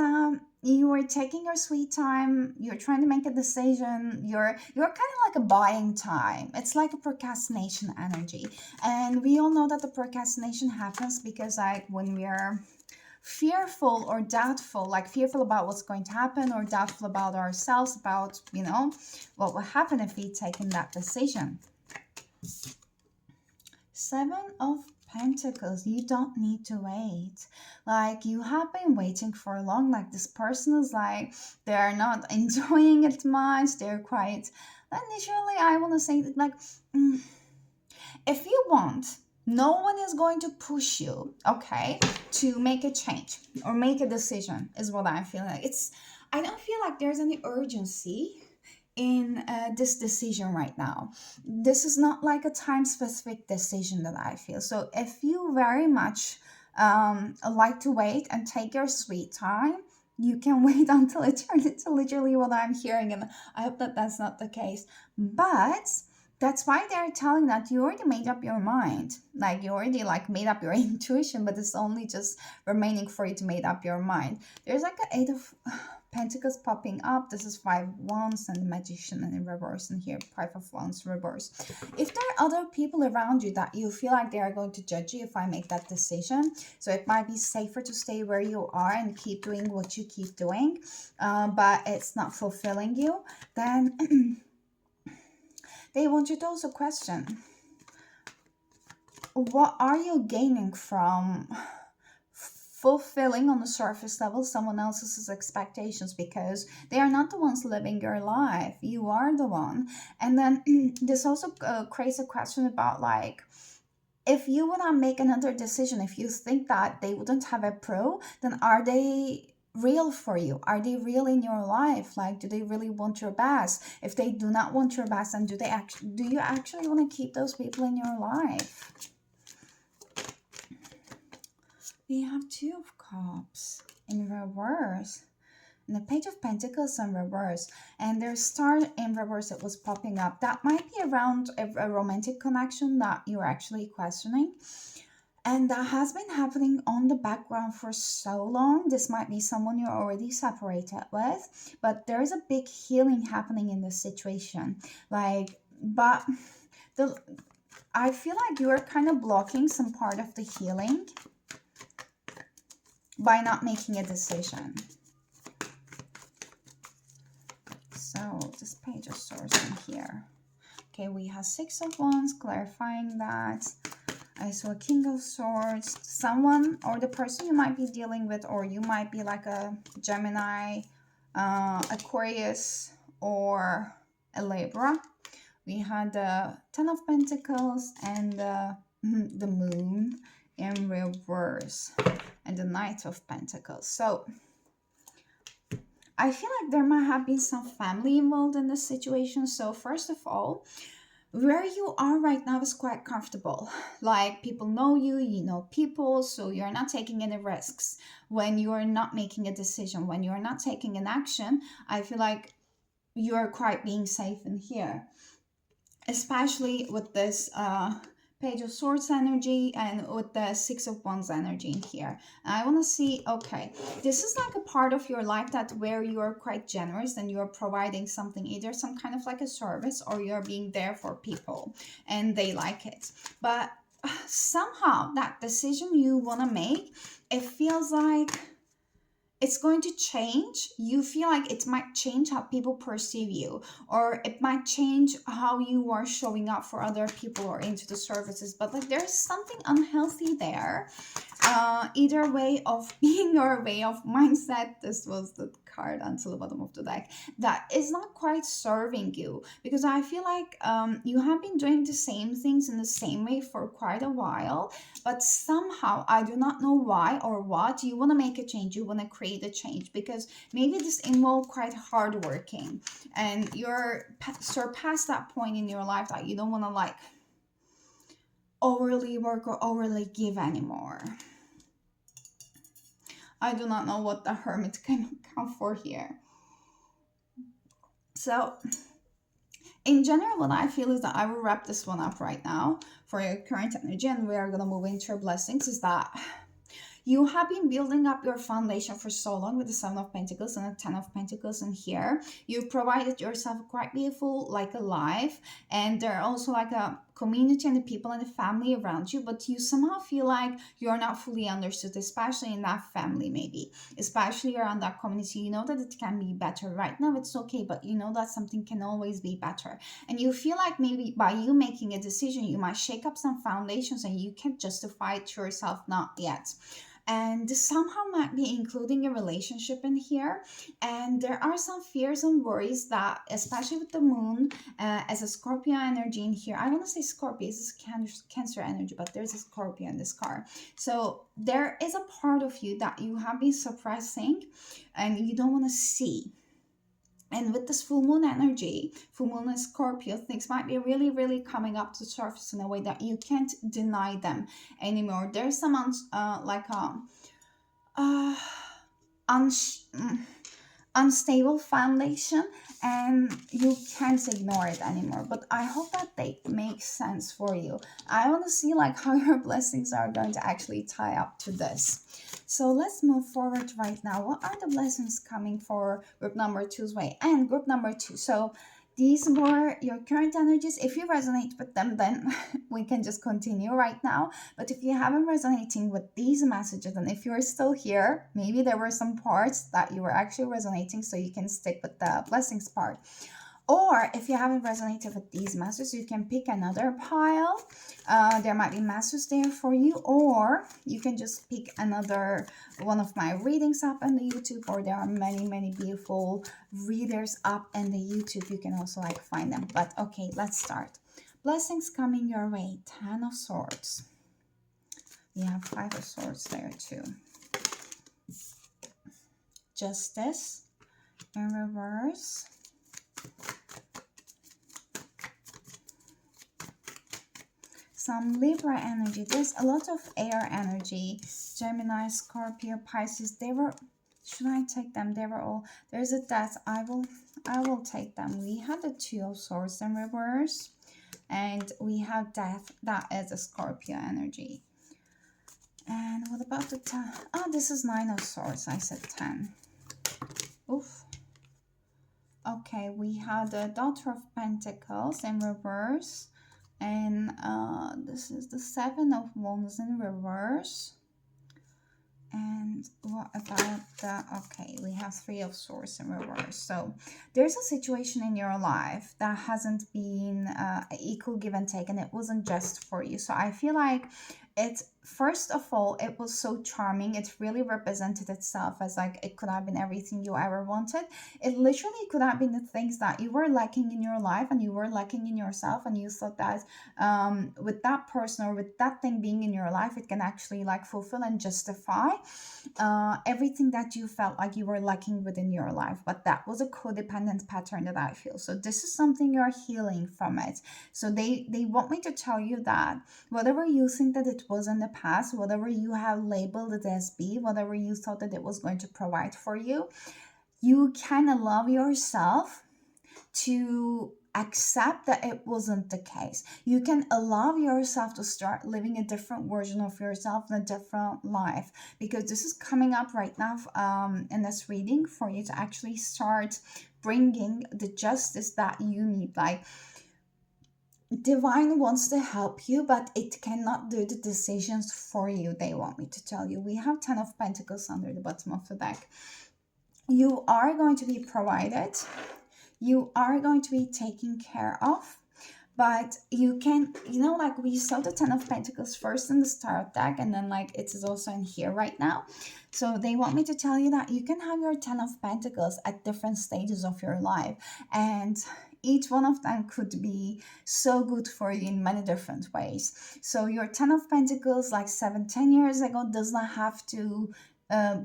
you are taking your sweet time. You're trying to make a decision. You're kind of like a buying time. It's like a procrastination energy, and we all know that the procrastination happens because like when we're fearful or doubtful, like fearful about what's going to happen or doubtful about ourselves, about what will happen if we taken that decision. 7 of Pentacles. You don't need to wait. Like you have been waiting for long. Like this person is like, they're not enjoying it much. They're quite, literally, I want to say like, if you want, no one is going to push you, okay, to make a change or make a decision, is what I'm feeling like. I don't feel like there's any urgency in this decision right now. This is not like a time specific decision that I feel. So if you very much like to wait and take your sweet time, you can wait until it turns into literally what I'm hearing, and I hope that that's not the case. But that's why they're telling that you already made up your mind. Like you already like made up your intuition, but it's only just remaining for you to make up your mind. There's like an 8 of Pentacles popping up. This is 5 Wands and the Magician in reverse, and here 5 of Wands reverse. If there are other people around you that you feel like they are going to judge you if I make that decision, so it might be safer to stay where you are and keep doing what you keep doing, but it's not fulfilling you, then they want you to also question, what are you gaining from fulfilling on the surface level someone else's expectations, because they are not the ones living your life. You are the one. And then this also creates a question about like, if you would not make another decision, if you think that they wouldn't have a pro, then are they real for you? Are they real in your life? Like, do they really want your best? If they do not want your best, then do you actually want to keep those people in your life? We have Two of Cups in reverse. And the Page of Pentacles in reverse. And there's Star in reverse that was popping up. That might be around a romantic connection that you're actually questioning. And that has been happening on the background for so long. This might be someone you're already separated with. But there's a big healing happening in this situation. Like, but I feel like you're kind of blocking some part of the healing by not making a decision. So this Page of Swords in here. Okay, we have Six of Wands, clarifying that. I saw a King of Swords. Someone or the person you might be dealing with, or you might be like a Gemini, Aquarius, or a Libra. We had the Ten of Pentacles and the Moon in reverse. And the Knight of Pentacles. So I feel like there might have been some family involved in this situation. So first of all, where you are right now is quite comfortable. Like, people know you, you know people, so you're not taking any risks. When you're not making a decision, when you're not taking an action, I feel like you're quite being safe in here. Especially with this Page of Swords energy and with the Six of Wands energy in here. And I want to see, okay, this is like a part of your life that where you're quite generous and you're providing something, either some kind of like a service, or you're being there for people and they like it. But somehow that decision you want to make, it feels like it's going to change. You feel like it might change how people perceive you, or it might change how you are showing up for other people or into the services. But like, there's something unhealthy there, either way of being or way of mindset. This was the card until the bottom of the deck that is not quite serving you, because I feel like you have been doing the same things in the same way for quite a while, but somehow, I do not know why or what, you want to make a change, you want to create a change, because maybe this involves quite hard working and you're surpassed that point in your life that you don't want to like overly work or overly give anymore. I do not know what the Hermit can come for here. So in general, what I feel is that I will wrap this one up right now for your current energy, and we are going to move into your blessings, is that you have been building up your foundation for so long with the Seven of Pentacles and the Ten of Pentacles in here. You've provided yourself quite beautiful, like a life, and there are also like a community and the people and the family around you, but you somehow feel like you're not fully understood, especially in that family, maybe, especially around that community. You know that it can be better. Right now it's okay, but you know that something can always be better. And you feel like maybe by you making a decision, you might shake up some foundations and you can't justify it to yourself, not yet. And this somehow might be including a relationship in here, and there are some fears and worries that, especially with the moon as a Scorpio energy in here, I want to say Scorpio is cancer energy, but there's a Scorpio in this card. So there is a part of you that you have been suppressing and you don't want to see. And with this full moon energy, full moon and Scorpio, things might be really, really coming up to the surface in a way that you can't deny them anymore. There's some unstable foundation, and you can't ignore it anymore. But I hope that they make sense for you. I want to see like how your blessings are going to actually tie up to this. So let's move forward right now. What are the blessings coming for group number 2's way and group number 2? So these were your current energies. If you resonate with them, then we can just continue right now. But if you haven't resonating with these messages, and if you're still here, maybe there were some parts that you were actually resonating, so you can stick with the blessings part. Or if you haven't resonated with these messages, you can pick another pile. There might be messages there for you, or you can just pick another one of my readings up on the YouTube, or there are many, many beautiful readers up in the YouTube. You can also like find them. But okay, let's start. Blessings coming your way. 10 of Swords. We have 5 of Swords there too. Justice in reverse. Some Libra energy. There's a lot of air energy. Gemini, Scorpio, Pisces. They were, should I take them? They were all, there's a death. I will take them. We had the Two of Swords in reverse. And we have death. That is a Scorpio energy. And what about the 10? Oh, this is Nine of Swords. I said 10. Oof. Okay, we had the Daughter of Pentacles in reverse. And this is the Seven of Wands in reverse. And what about the, okay, we have Three of Swords in reverse. So there's a situation in your life that hasn't been equal give and take, and it wasn't just for you. So I feel like it's, first of all, it was so charming. It really represented itself as like, it could have been everything you ever wanted. It literally could have been the things that you were lacking in your life and you were lacking in yourself, and you thought that with that person or with that thing being in your life, it can actually like fulfill and justify everything that you felt like you were lacking within your life. But that was a codependent pattern that I feel. So this is something you're healing from it. So they want me to tell you that whatever you think that it was in the past, whatever you have labeled it as be, whatever you thought that it was going to provide for you, you can allow yourself to accept that it wasn't the case. You can allow yourself to start living a different version of yourself and a different life, because this is coming up right now in this reading for you to actually start bringing the justice that you need. Like, Divine wants to help you, but it cannot do the decisions for you. They want me to tell you. We have 10 of Pentacles under the bottom of the deck. You are going to be provided. You are going to be taken care of. But you can, like we saw the 10 of Pentacles first in the Star deck, and then like it is also in here right now. So they want me to tell you that you can have your 10 of Pentacles at different stages of your life. And each one of them could be so good for you in many different ways. So your 10 of Pentacles like 7-10 years ago does not have to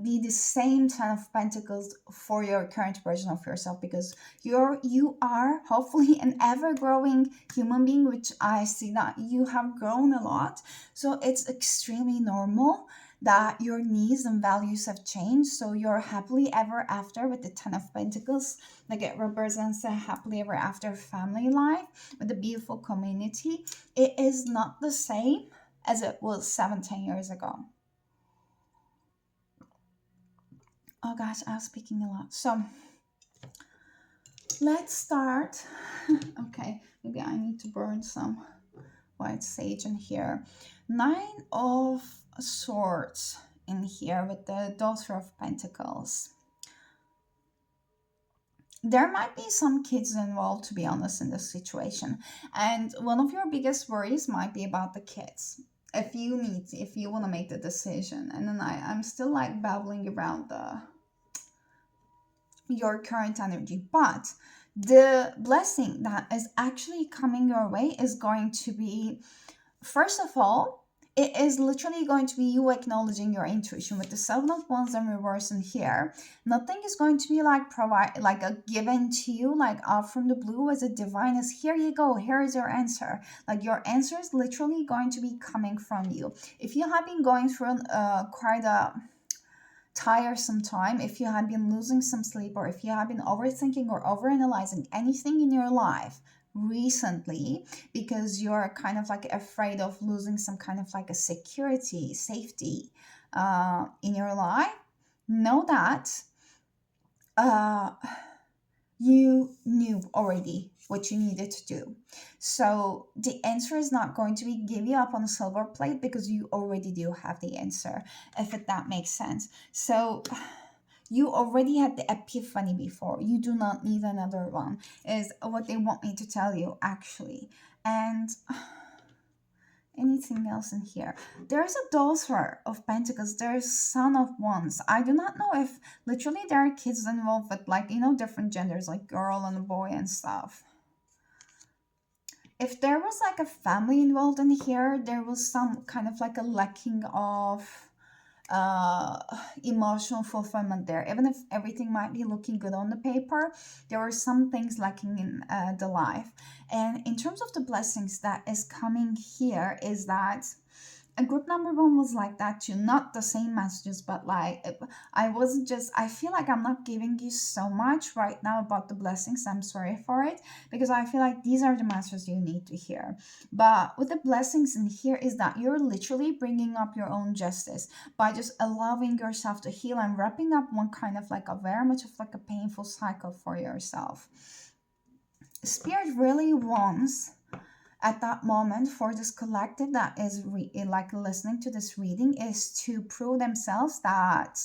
be the same 10 of Pentacles for your current version of yourself, because you are hopefully an ever-growing human being, which I see that you have grown a lot. So it's extremely normal that your needs and values have changed. So you're happily ever after with the 10 of Pentacles, like it represents a happily ever after family life with a beautiful community. It is not the same as it was 7-10 years ago. Oh gosh, I was speaking a lot. So let's start. Okay, maybe I need to burn some white sage in here. 9 of Swords in here with the Daughter of Pentacles. There might be some kids involved, to be honest, in this situation. And one of your biggest worries might be about the kids. If you want to make the decision. And then I'm still like babbling around your current energy. But the blessing that is actually coming your way is going to be, first of all, it is literally going to be you acknowledging your intuition with the 7 of Wands in reverse in here. Nothing is going to be like a given to you, like off from the blue, as a divine is, here you go, here is your answer. Like your answer is literally going to be coming from you. If you have been going through quite a tiresome time, if you have been losing some sleep, or if you have been overthinking or overanalyzing anything in your life recently because you're kind of like afraid of losing some kind of like a safety in your life, know that you knew already what you needed to do. So the answer is not going to be give you up on a silver plate, because you already do have the answer, if that makes sense. So you already had the epiphany before. You do not need another one, is what they want me to tell you, actually. And anything else in here? There's a Daughter of Pentacles. There's Son of Wands. I do not know if literally there are kids involved with, like, different genders, like girl and a boy and stuff. If there was like a family involved in here, there was some kind of like a lacking of uh, emotional fulfillment there. Even if everything might be looking good on the paper, there are some things lacking in the life. And in terms of the blessings that is coming here, is that and group number one was like that too. Not the same messages, but like I wasn't just. I feel like I'm not giving you so much right now about the blessings. I'm sorry for it because I feel like these are the messages you need to hear. But with the blessings in here is that you're literally bringing up your own justice by just allowing yourself to heal and wrapping up one kind of like a very much of like a painful cycle for yourself. Spirit really wants at that moment for this collective that is like listening to this reading is to prove themselves that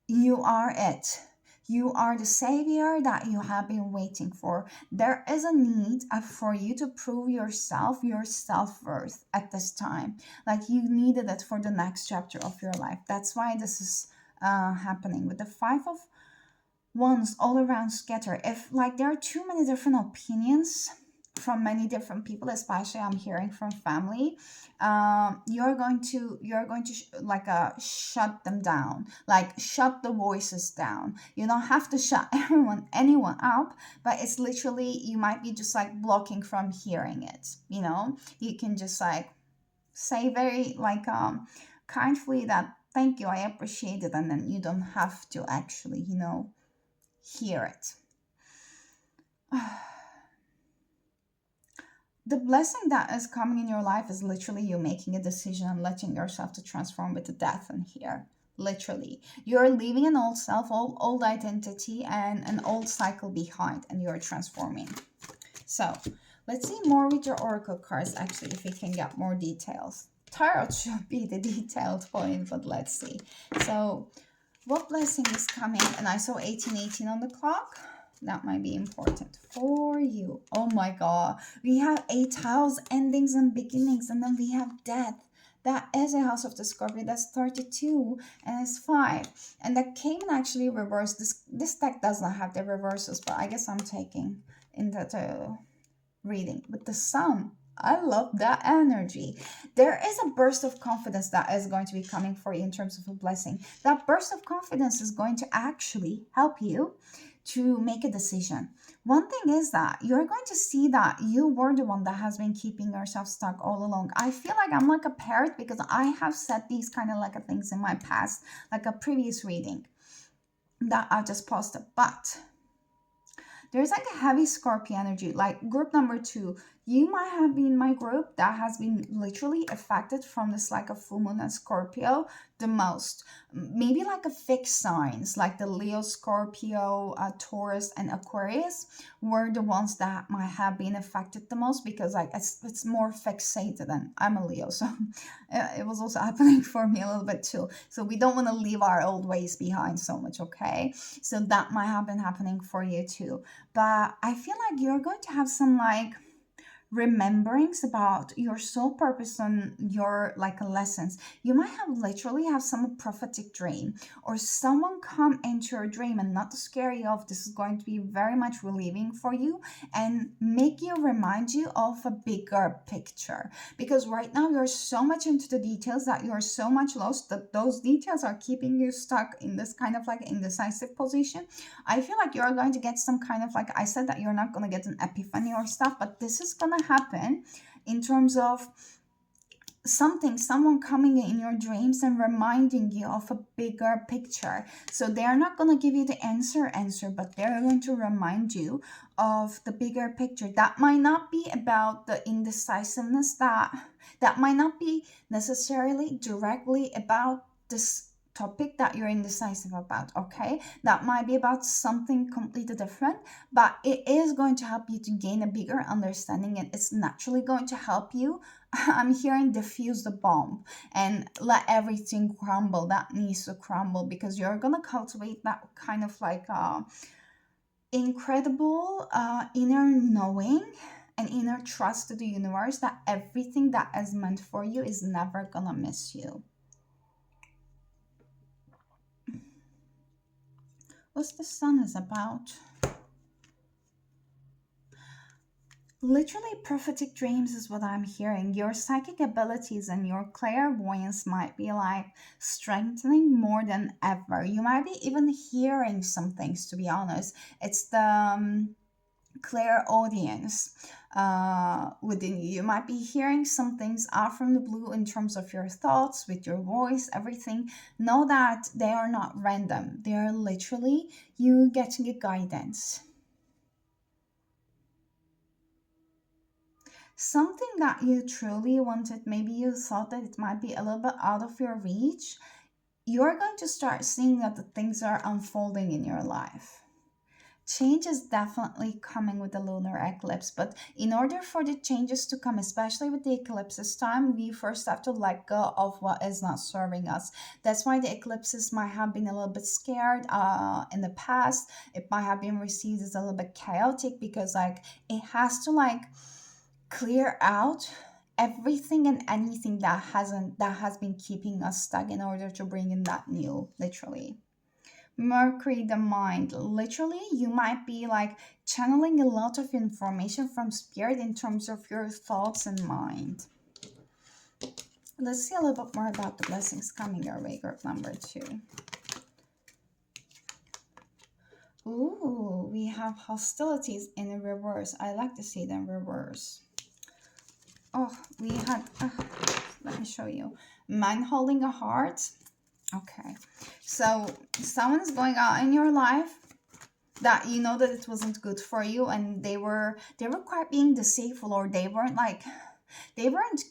you are it. You are the savior that you have been waiting for. There is a need for you to prove yourself, your self-worth at this time. Like you needed it for the next chapter of your life. That's why this is happening with the five of wands all around scatter. If like there are too many different opinions from many different people, especially I'm hearing from family, like shut them down, like shut the voices down. You don't have to shut anyone up, but it's literally you might be just like blocking from hearing it. You can just like say very like kindly that thank you, I appreciate it, and then you don't have to actually hear it. The blessing that is coming in your life is literally you making a decision and letting yourself to transform with the death in here. Literally, you're leaving an old self, old identity, and an old cycle behind, and you're transforming. So let's see more with your oracle cards, actually, if we can get more details. Tarot should be the detailed point, but let's see. So what blessing is coming? And I saw 1818 on the clock. That might be important for you. Oh my god. We have 8 house endings and beginnings, and then we have death. That is a house of the Scorpio. That's 32 and it's 5. And that came in actually reversed. This deck does not have the reverses, but I guess I'm taking into the reading with the sun. I love that energy. There is a burst of confidence that is going to be coming for you in terms of a blessing. That burst of confidence is going to actually help you to make a decision. One thing is that you're going to see that you were the one that has been keeping yourself stuck all along. I feel like I'm like a parrot because I have said these kind of like a things in my past, like a previous reading that I just posted. But there's like a heavy Scorpio energy, like group number 2. You might have been my group that has been literally affected from this like a full moon and Scorpio the most. Maybe like a fixed signs like the Leo, Scorpio, Taurus, and Aquarius were the ones that might have been affected the most because like it's more fixated, and I'm a Leo, so it was also happening for me a little bit too. So we don't want to leave our old ways behind so much, okay? So that might have been happening for you too. But I feel like you're going to have some like rememberings about your soul purpose and your like lessons. You might have literally have some prophetic dream or someone come into your dream, and not to scare you off, this is going to be very much relieving for you and make you remind you of a bigger picture, because right now you're so much into the details that you're so much lost that those details are keeping you stuck in this kind of like indecisive position. I feel like you're going to get some kind of like, I said that you're not going to get an epiphany or stuff, but this is going to happen in terms of someone coming in your dreams and reminding you of a bigger picture. So they're not going to give you the answer, but they're going to remind you of the bigger picture. That might not be about the indecisiveness, that might not be necessarily directly about this topic that you're indecisive about, okay? That might be about something completely different, but it is going to help you to gain a bigger understanding, and it's naturally going to help you. I'm hearing diffuse the bomb and let everything crumble that needs to crumble, because you're gonna cultivate that kind of like incredible inner knowing and inner trust to the universe that everything that is meant for you is never gonna miss you. What the sun is about? Literally, prophetic dreams is what I'm hearing. Your psychic abilities and your clairvoyance might be like strengthening more than ever. You might be even hearing some things, to be honest. It's the clear audience within you. You might be hearing some things out from the blue in terms of your thoughts, with your voice, everything. Know that they are not random, they are literally you getting a guidance. Something that you truly wanted, maybe you thought that it might be a little bit out of your reach, you're going to start seeing that the things are unfolding in your life. Change is definitely coming with the lunar eclipse, but in order for the changes to come, especially with the eclipses time, we first have to let go of what is not serving us. That's why the eclipses might have been a little bit scared in the past. It might have been received as a little bit chaotic because like it has to like clear out everything and anything that has been keeping us stuck in order to bring in that new, literally. Mercury, the mind. Literally, you might be like channeling a lot of information from spirit in terms of your thoughts and mind. Let's see a little bit more about the blessings coming your way, group number 2. Ooh, we have hostilities in reverse. I like to see them reverse. Oh, we had, let me show you. Man holding a heart. Okay, so someone's going out in your life that you know that it wasn't good for you, and they were quite being deceitful, or they weren't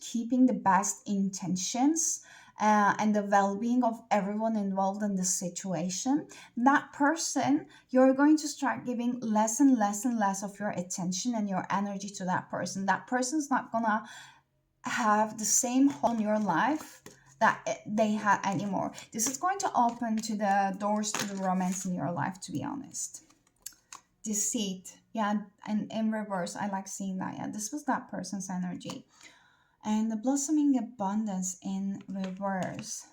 keeping the best intentions and the well-being of everyone involved in the situation. That person, you're going to start giving less and less and less of your attention and your energy to that person. That person's not gonna have the same hold on your life that they had anymore. This is going to open to the doors to the romance in your life, to be honest. Deceit, yeah, and in reverse, I like seeing that. Yeah, this was that person's energy. And the blossoming abundance in reverse,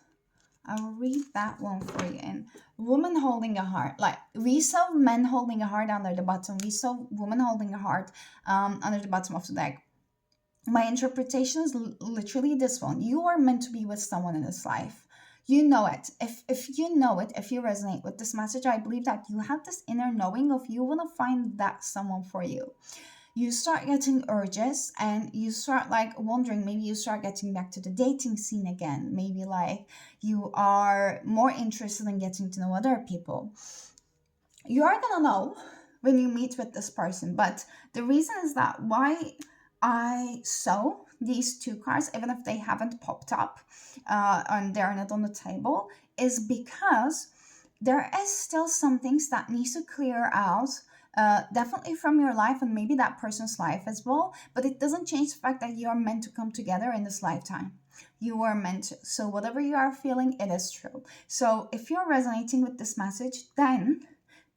I will read that one for you. And woman holding a heart, like we saw men holding a heart under the bottom, we saw woman holding a heart under the bottom of the deck. My interpretation is literally this one. You are meant to be with someone in this life. You know it. If you know it, if you resonate with this message, I believe that you have this inner knowing of you want to find that someone for you. You start getting urges and you start like wondering, maybe you start getting back to the dating scene again. Maybe like you are more interested in getting to know other people. You are gonna know when you meet with this person, but the reason is that why I saw these two cards, even if they haven't popped up and they're not on the table, is because there is still some things that needs to clear out, definitely from your life and maybe that person's life as well. But it doesn't change the fact that you are meant to come together in this lifetime. You are meant to. So whatever you are feeling, it is true. So if you're resonating with this message, then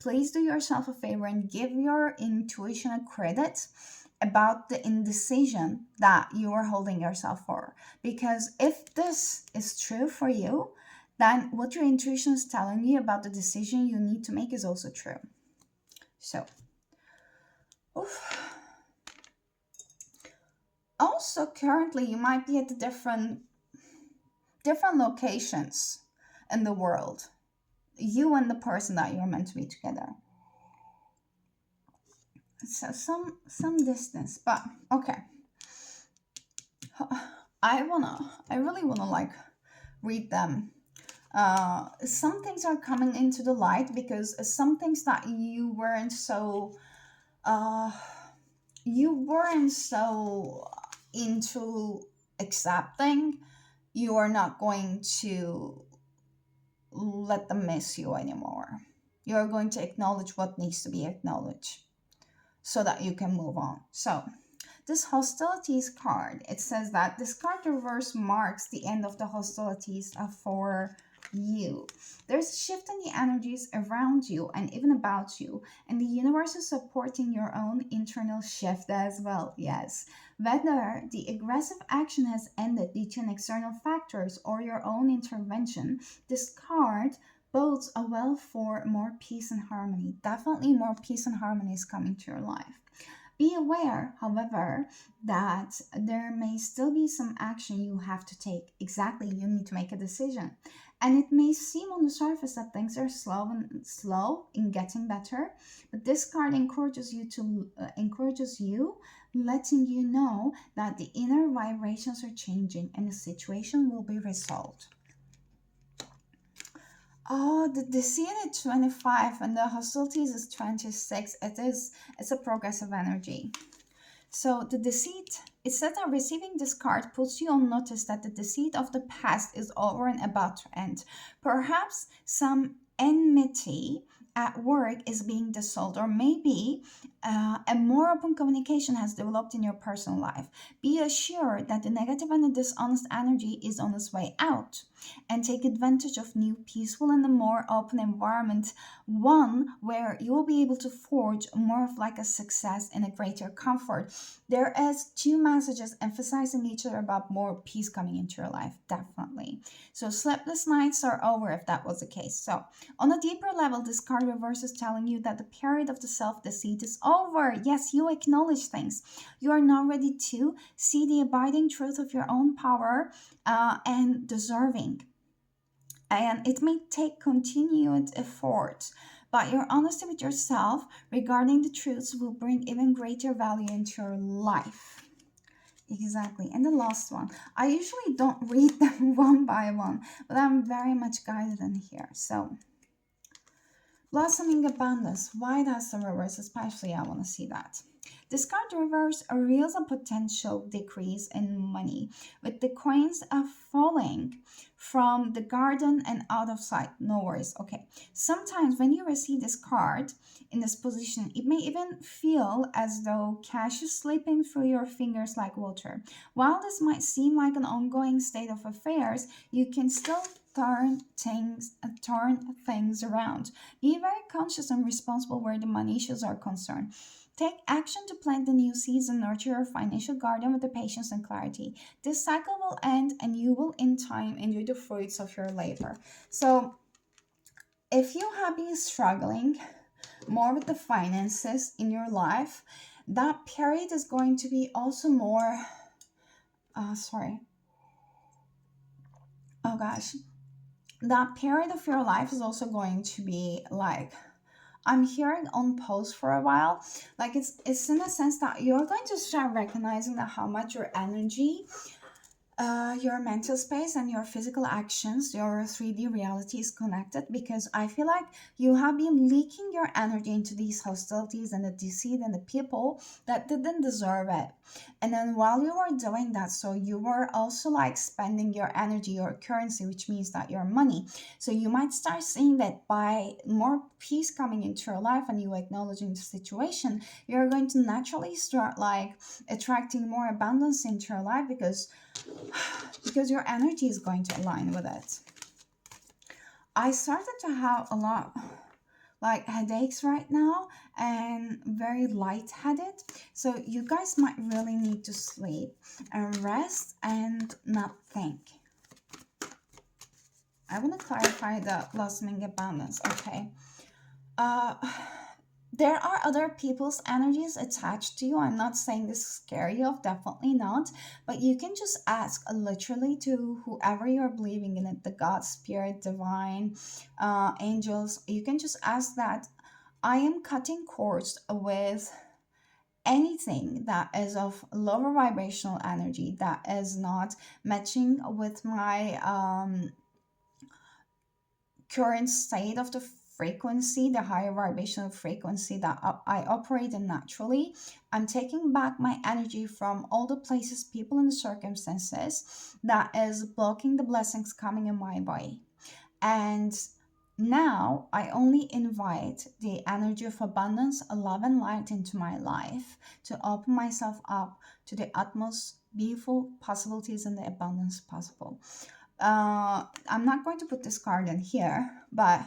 please do yourself a favor and give your intuition a credit about the indecision that you are holding yourself for. Because if this is true for you, then what your intuition is telling you about the decision you need to make is also true. So, oof. Also currently you might be at the different locations in the world. You and the person that you're meant to be together. So some distance, but okay. I really wanna like read them. Some things are coming into the light because some things that uh you weren't so into accepting, you are not going to let them miss you anymore. You're going to acknowledge what needs to be acknowledged so that you can move on. So this hostilities card, it says that this card reverse marks the end of the hostilities for you. There's a shift in the energies around you and even about you, and the universe is supporting your own internal shift as well. Yes, whether the aggressive action has ended due to an external factors or your own intervention, this card bodes a well for more peace and harmony. Definitely more peace and harmony is coming to your life. Be aware, however, that there may still be some action you have to take. Exactly, you need to make a decision. And it may seem on the surface that things are slow in getting better, but this card encourages you, letting you know that the inner vibrations are changing and the situation will be resolved. Oh, the deceit is 25 and the hostilities is 26. It's a progressive energy. So the deceit, it says that receiving this card puts you on notice that the deceit of the past is over and about to end. Perhaps some enmity at work is being dissolved, or maybe a more open communication has developed in your personal life. Be assured that the negative and the dishonest energy is on its way out, and take advantage of new peaceful and a more open environment, one where you will be able to forge more of like a success and a greater comfort. There is two messages emphasizing each other about more peace coming into your life, definitely. So sleepless nights are over if that was the case. So on a deeper level, this card reverse is telling you that the period of the self-deceit is over. Yes, you acknowledge things. You are now ready to see the abiding truth of your own power and deserving. And it may take continued effort, but your honesty with yourself regarding the truths will bring even greater value into your life. Exactly. And the last one. I usually don't read them one by one, but I'm very much guided in here. So, blossoming abundance. Why does the reverse? Especially, I want to see that. This card reverse reveals a potential decrease in money, with the coins falling from the garden and out of sight. No worries. Okay. Sometimes when you receive this card in this position, it may even feel as though cash is slipping through your fingers like water. While this might seem like an ongoing state of affairs, you can still turn things around. Be very conscious and responsible where the money issues are concerned. Take action to plant the new seeds and nurture your financial garden with the patience and clarity. This cycle will end and you will in time enjoy the fruits of your labor. So if you have been struggling more with the finances in your life, that period is going to be also more sorry. Oh gosh. That period of your life is also going to be like, I'm hearing on pause for a while. Like it's in a sense that you're going to start recognizing that how much your energy, your mental space and your physical actions, your 3D reality is connected, because I feel like you have been leaking your energy into these hostilities and the deceit and the people that didn't deserve it. And then while you were doing that, so you were also like spending your energy, your currency, which means that your money. So you might start seeing that by more peace coming into your life and you acknowledging the situation, you're going to naturally start like attracting more abundance into your life, because your energy is going to align with it. I started to have a lot like headaches right now and very lightheaded. So you guys might really need to sleep and rest and not think. I want to clarify the blossoming abundance. Okay. Uh there are other people's energies attached to you. I'm not saying this is scary off, definitely not. But you can just ask literally to whoever you're believing in it, the God, spirit, divine, angels. You can just ask that I am cutting cords with anything that is of lower vibrational energy that is not matching with my current state of the frequency, the higher vibrational frequency that I operate in naturally. I'm taking back my energy from all the places, people, and circumstances that is blocking the blessings coming in my way. And now I only invite the energy of abundance, love, and light into my life to open myself up to the utmost beautiful possibilities and the abundance possible. I'm not going to put this card in here, but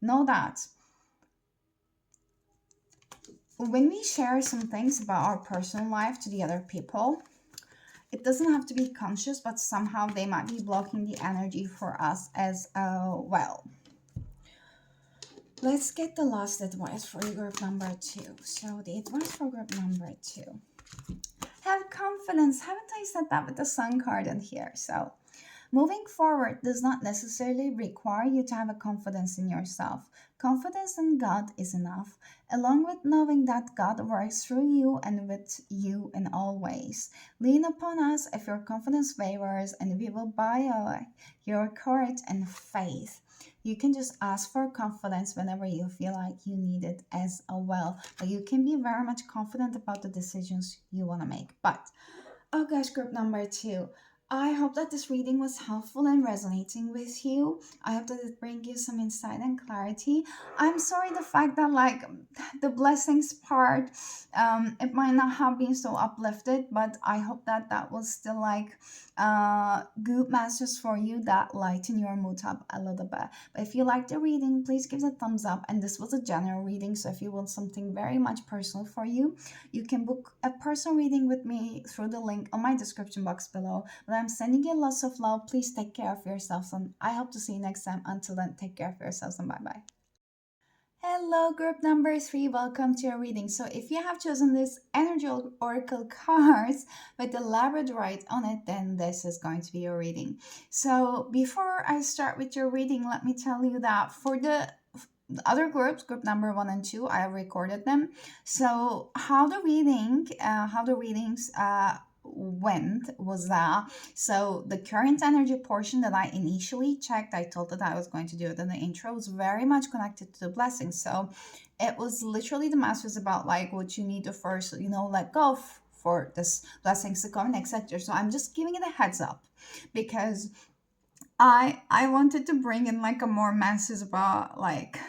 know that when we share some things about our personal life to the other people, it doesn't have to be conscious, but somehow they might be blocking the energy for us as well. Let's get the last advice for group number 2. So the advice for group number 2. Have confidence. Haven't I said that with the sun card in here? So moving forward does not necessarily require you to have a confidence in yourself. Confidence in God is enough, along with knowing that God works through you and with you in all ways. Lean upon us if your confidence wavers, and we will buy your courage and faith. You can just ask for confidence whenever you feel like you need it as well. But you can be very much confident about the decisions you want to make. But oh gosh, group number 2. I hope that this reading was helpful and resonating with you. I hope that it brings you some insight and clarity. I'm sorry the fact that like the blessings part, it might not have been so uplifted, but I hope that that was still like good messages for you that lighten your mood up a little bit. But if you like the reading, please give it a thumbs up. And this was a general reading, so if you want something very much personal for you, you can book a personal reading with me through the link on my description box below. But I'm sending you lots of love. Please take care of yourselves, and I hope to see you next time. Until then, take care of yourselves and bye bye. Hello, group number 3. Welcome to your reading. So, if you have chosen this Energy Oracle cards with the Labradorite on it, then this is going to be your reading. So, before I start with your reading, let me tell you that for the other groups, group number 1 and 2, I have recorded them. So how the readings went was that, so the current energy portion that I initially checked, I told that I was going to do it in the intro, was very much connected to the blessings. So it was literally the message about like what you need to first, let go for this blessings to come, etc. So I'm just giving it a heads up because I wanted to bring in like a more message about like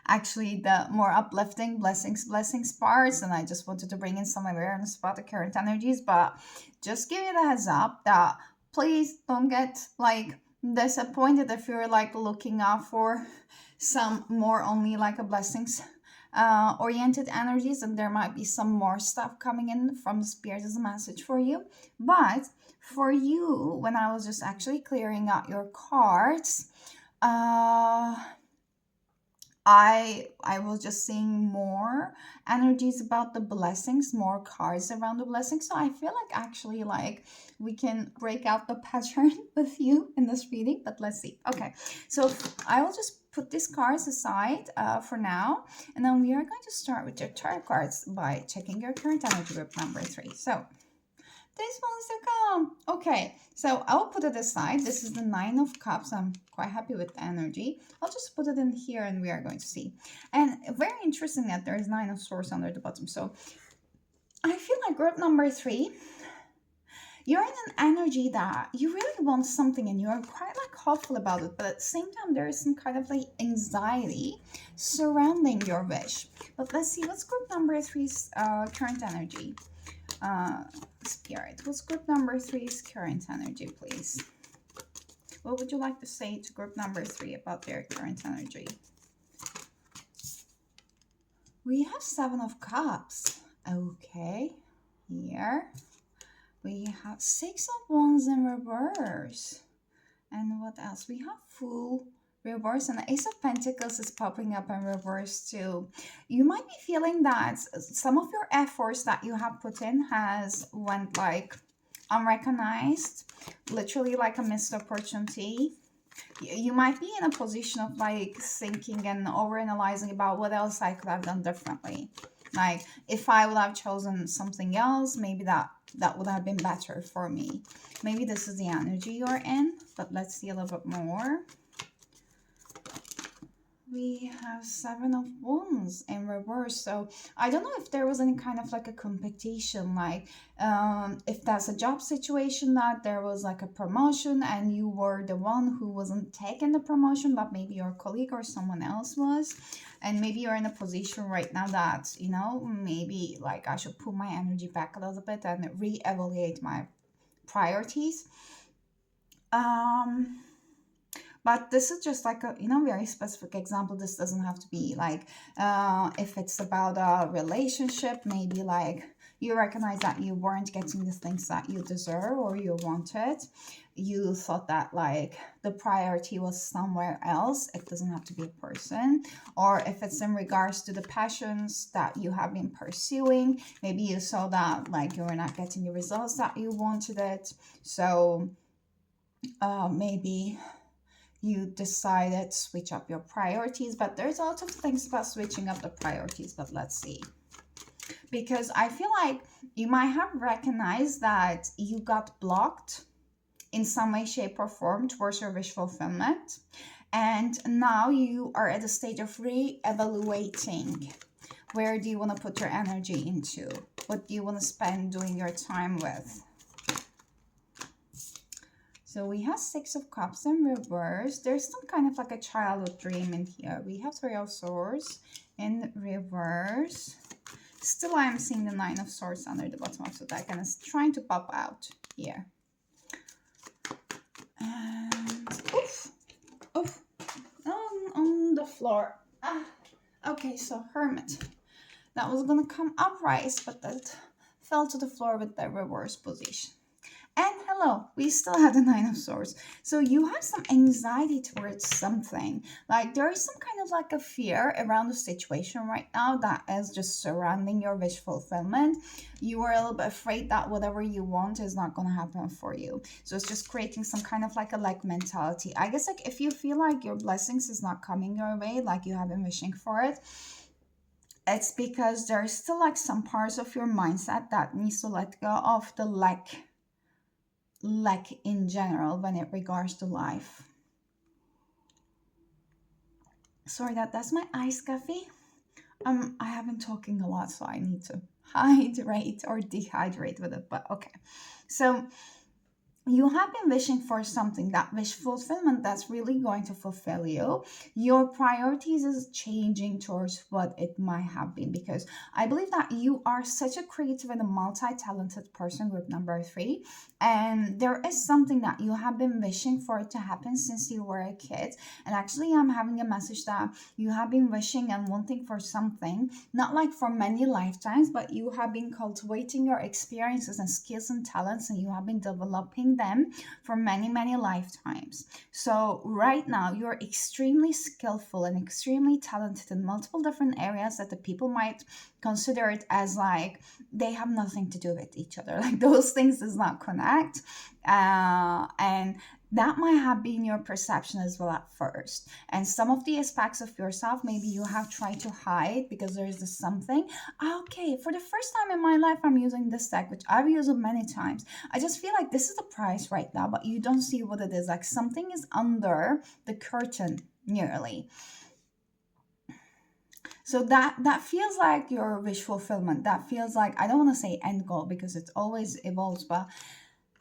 actually the more uplifting blessings parts, and I just wanted to bring in some awareness about the current energies. But just give you the heads up that please don't get like disappointed if you're like looking out for some more only like a blessings oriented energies, and there might be some more stuff coming in from the spirit as a message for you. But for you, when I was just actually clearing out your cards, uh I was just seeing more energies about the blessings, more cards around the blessings. So I feel like actually like we can break out the pattern with you in this reading, but let's see. Okay, so I will just put these cards aside for now, and then we are going to start with your tarot cards by checking your current energy group number 3. So this one's to come. Okay, so I'll put it aside. This is the 9 of Cups. I'm quite happy with the energy. I'll just put it in here and we are going to see. And very interesting that there is 9 of Swords under the bottom. So I feel like group number 3, you're in an energy that you really want something and you're quite like hopeful about it, but at the same time there is some kind of like anxiety surrounding your wish. But let's see, what's group number 3's current energy? Spirit, what's group number 3's current energy, please? What would you like to say to group number 3 about their current energy? We have 7 of Cups. Okay, here we have 6 of Wands in reverse. And what else? We have Fool reverse, and the Ace of Pentacles is popping up in reverse too. You might be feeling that some of your efforts that you have put in has went like unrecognized, literally like a missed opportunity. You might be in a position of like thinking and overanalyzing about what else I could have done differently. Like if I would have chosen something else, maybe that would have been better for me. Maybe this is the energy you're in, but let's see a little bit more. We have 7 of Wands in reverse. So I don't know if there was any kind of like a competition, like if that's a job situation that there was like a promotion and you were the one who wasn't taking the promotion, but maybe your colleague or someone else was. And maybe you're in a position right now that, maybe like I should put my energy back a little bit and reevaluate my priorities. But this is just like a very specific example. This doesn't have to be like if it's about a relationship, maybe like you recognize that you weren't getting the things that you deserve or you wanted. you thought that like the priority was somewhere else, it doesn't have to be a person. Or if it's in regards to the passions that you have been pursuing, maybe you saw that like you were not getting the results that you wanted it. So maybe you decided to switch up your priorities. But there's a lot of things about switching up the priorities, but let's see. Because I feel like you might have recognized that you got blocked in some way, shape, or form towards your wish fulfillment. And now you are at the stage of re-evaluating. Where do you want to put your energy into? What do you want to spend doing your time with? So we have Six of Cups in reverse. There's some kind of like a childhood dream in here. We have Three of Swords in reverse. Still, I am seeing the Nine of Swords under the bottom of the deck, and it's trying to pop out here. And oof, oof, on the floor. Okay, so Hermit. That was gonna come upright, but that fell to the floor with the reverse position. And hello, we still have the Nine of Swords. So you have some anxiety towards something. Like there is some kind of like a fear around the situation right now that is just surrounding your wish fulfillment. You are a little bit afraid that whatever you want is not going to happen for you. So it's just creating some kind of like a lack mentality. I guess like if you feel like your blessings is not coming your way, like you have been wishing for it, it's because there's still like some parts of your mindset that needs to let go of the lack in general when it regards to life. Sorry, that's my iced coffee. I have been talking a lot, so I need to hydrate or dehydrate with it, but okay. So you have been wishing for something, that wish fulfillment that's really going to fulfill you. Your priorities is changing towards what it might have been, because I believe that you are such a creative and a multi-talented person, group number 3, and there is something that you have been wishing for it to happen since you were a kid. And actually I'm having a message that you have been wishing and wanting for something, not like for many lifetimes, but you have been cultivating your experiences and skills and talents, and you have been developing them for many lifetimes. So right now you're extremely skillful and extremely talented in multiple different areas that the people might consider it as like they have nothing to do with each other, like those things does not connect, and that might have been your perception as well at first. And some of the aspects of yourself maybe you have tried to hide because there is this something. Okay, for the first time in my life I'm using this deck, which I've used it many times. I just feel like this is the price right now, but you don't see what it is. Like something is under the curtain nearly. So that feels like your wish fulfillment. That feels like, I don't want to say end goal because it always evolves, but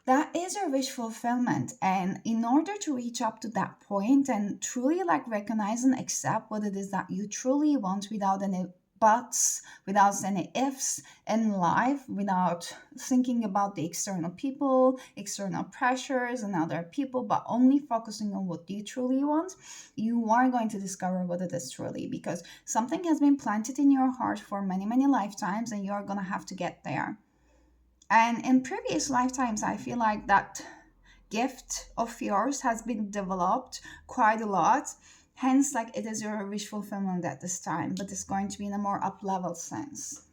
that is your wish fulfillment. And in order to reach up to that point and truly like recognize and accept what it is that you truly want without any buts, without any ifs in life, without thinking about the external people, external pressures and other people, but only focusing on what you truly want, you are going to discover what it is truly, because something has been planted in your heart for many lifetimes, and you're going to have to get there. And in previous lifetimes, I feel like that gift of yours has been developed quite a lot. Hence, like it is your wish fulfillment at this time, but it's going to be in a more up-level sense.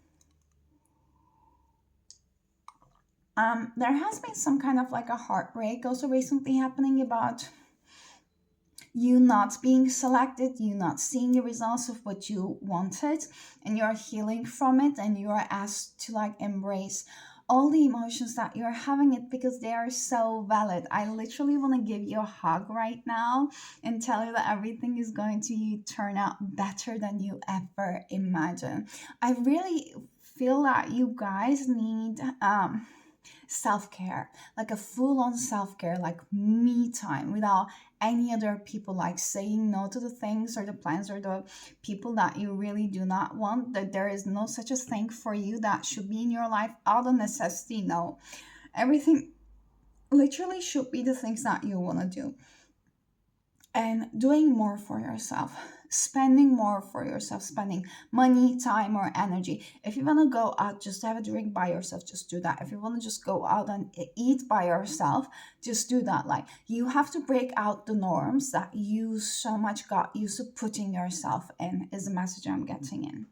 There has been some kind of like a heartbreak also recently happening about you not being selected, you not seeing the results of what you wanted, and you're healing from it, and you are asked to like embrace all the emotions that you're having it because they are so valid. I literally want to give you a hug right now and tell you that everything is going to turn out better than you ever imagined. I really feel that you guys need self-care, like a full-on self-care, like me time without any other people, like saying no to the things or the plans or the people that you really do not want. That there is no such a thing for you that should be in your life out of necessity. No, everything literally should be the things that you want to do, and doing more for yourself. spending more for yourself, spending money, time, or energy. If you want to go out just to have a drink by yourself, just do that. If you want to just go out and eat by yourself, just do that. Like, you have to break out the norms that you so much got used to putting yourself in, is the message I'm getting in.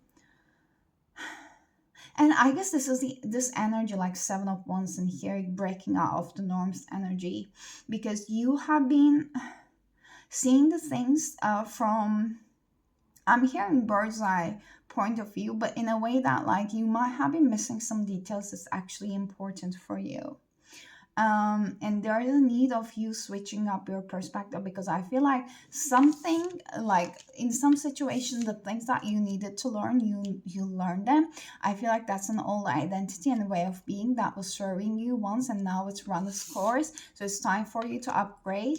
And I guess this is this energy, like Seven of Wands in here, breaking out of the norms energy, because you have been seeing the things from, I'm hearing bird's eye point of view, but in a way that like you might have been missing some details that's actually important for you. And there is a need of you switching up your perspective, because I feel like something, like in some situations, the things that you needed to learn, you learned them. I feel like that's an old identity and a way of being that was serving you once, and now it's run its course. So it's time for you to upgrade,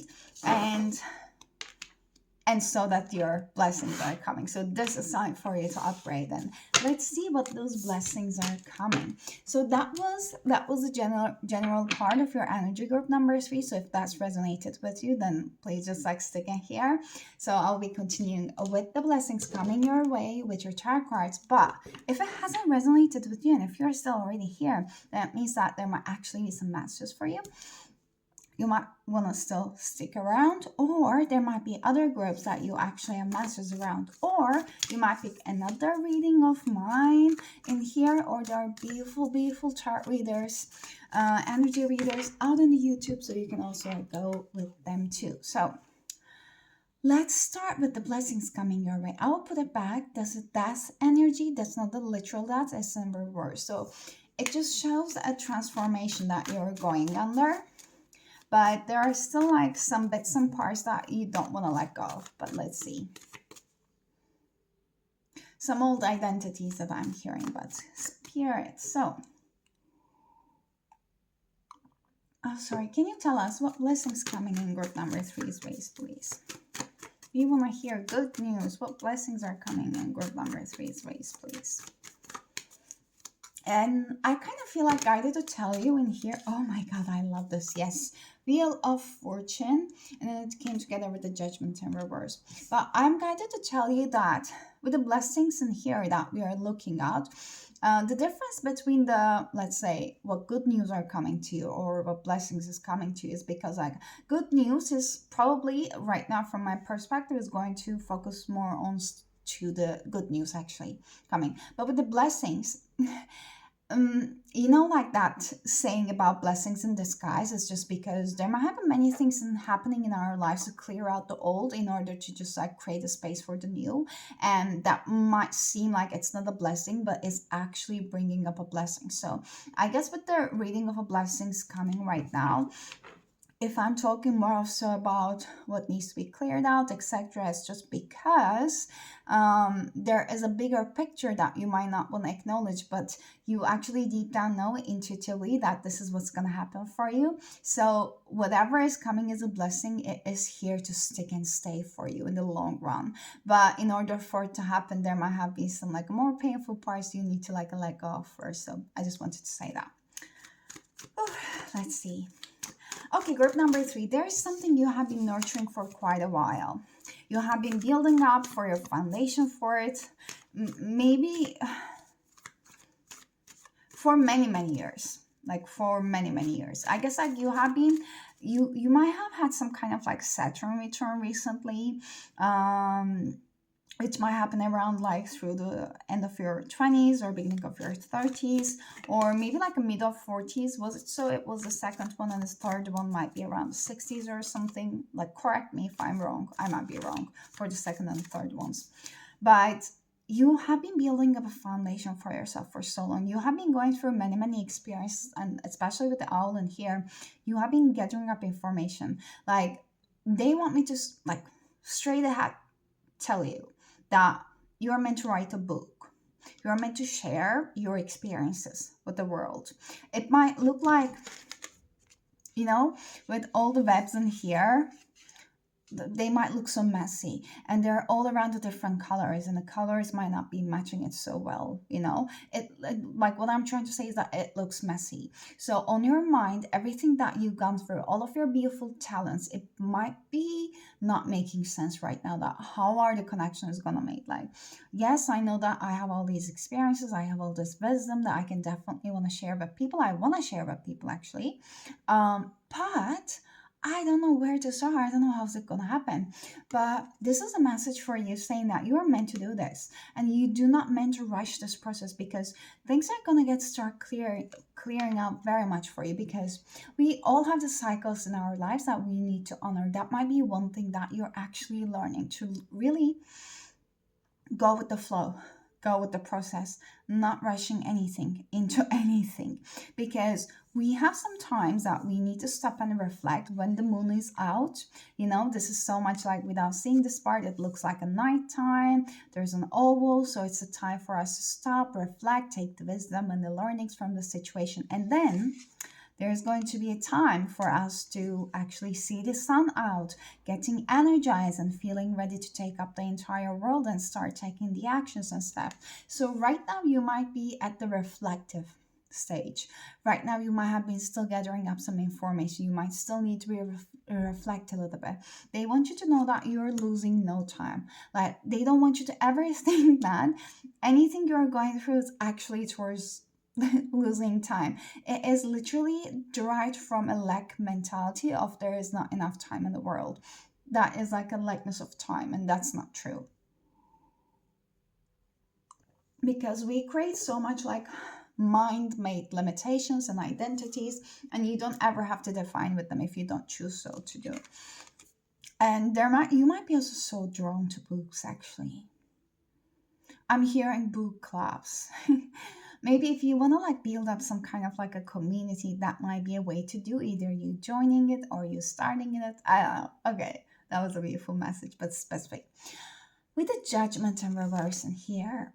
and so that your blessings are coming. So this is time for you to upgrade, and let's see what those blessings are coming. So that was the general part of your energy group number 3. So if that's resonated with you, then please just like stick in here. So I'll be continuing with the blessings coming your way with your tarot cards. But if it hasn't resonated with you, and if you're still already here, that means that there might actually be some messages for you. You might want to still stick around, or there might be other groups that you actually have masters around, or you might pick another reading of mine in here, or there are beautiful chart readers, energy readers out on the YouTube, so you can also go with them too. So let's start with the blessings coming your way. I will put it back. That's energy. That's not the literal that. It's in reverse. So it just shows a transformation that you're going under. But there are still like some bits and parts that you don't want to let go of. But let's see. Some old identities that I'm hearing, but spirit. So, oh, sorry. Can you tell us what blessings coming in group number 3's ways, please? We want to hear good news. What blessings are coming in group number 3's ways, please? And I kind of feel like guided to tell you in here. Oh my God, I love this. Yes. Wheel of Fortune, and then it came together with the Judgment in reverse. But I'm guided to tell you that with the blessings in here that we are looking at, the difference between the, let's say, what good news are coming to you or what blessings is coming to you is because like good news is probably right now from my perspective is going to focus more on to the good news actually coming. But with the blessings, you know, like that saying about blessings in disguise is just because there might have been many things happening in our lives to clear out the old in order to just like create a space for the new, and that might seem like it's not a blessing, but it's actually bringing up a blessing. So I guess with the reading of a blessings coming right now, if I'm talking more also about what needs to be cleared out, etc., it's just because there is a bigger picture that you might not want to acknowledge, but you actually deep down know intuitively that this is what's going to happen for you. So whatever is coming is a blessing. It is here to stick and stay for you in the long run. But in order for it to happen, there might have been some like more painful parts you need to like let go of first. So I just wanted to say that. Let's see. Okay, group number 3. There is something you have been nurturing for quite a while. You have been building up for your foundation for it. Maybe for many years. Like for many years. I guess like you have been, you might have had some kind of like Saturn return recently. Which might happen around like through the end of your 20s or beginning of your 30s, or maybe like a mid of 40s. Was it so? It was the second one, and the third one might be around the 60s or something. Like, correct me if I'm wrong. I might be wrong for the second and third ones. But you have been building up a foundation for yourself for so long. You have been going through many experiences, and especially with the owl in here, you have been gathering up information. Like, they want me to like straight ahead tell you that you're meant to write a book. You're meant to share your experiences with the world. It might look like, you know, with all the webs in here, they might look so messy, and they're all around the different colors, and the colors might not be matching it so well, like what I'm trying to say is that it looks messy. So on your mind, everything that you've gone through, all of your beautiful talents, it might be not making sense right now, that how are the connections gonna make. Like, yes, I know that I have all these experiences, I have all this wisdom that I can definitely want to share with people, I want to share with people actually, but I don't know where to start. I don't know how's it gonna happen. But this is a message for you saying that you are meant to do this, and you do not meant to rush this process, because things are gonna get start clearing out very much for you, because we all have the cycles in our lives that we need to honor. That might be one thing that you're actually learning to really go with the flow, go with the process, not rushing anything into anything, because we have some times that we need to stop and reflect when the moon is out. This is so much like, without seeing this part, it looks like a nighttime, there's an oval, so it's a time for us to stop, reflect, take the wisdom and the learnings from the situation, and then there's going to be a time for us to actually see the sun out, getting energized and feeling ready to take up the entire world and start taking the actions and stuff. So right now you might be at the reflective stage. Right now you might have been still gathering up some information. You might still need to reflect a little bit. They want you to know that you're losing no time. Like, they don't want you to ever think that anything you're going through is actually towards losing time. It is literally derived from a lack mentality of there is not enough time in the world. That is like a lackness of time, and that's not true, because we create so much like mind-made limitations and identities, and you don't ever have to define with them if you don't choose so to do. And you might be also so drawn to books actually. I'm hearing book clubs. Maybe if you want to like build up some kind of like a community, that might be a way to do, either you joining it or you starting it. I don't know. Okay, that was a beautiful message, but specific. With the judgment and reverse in here,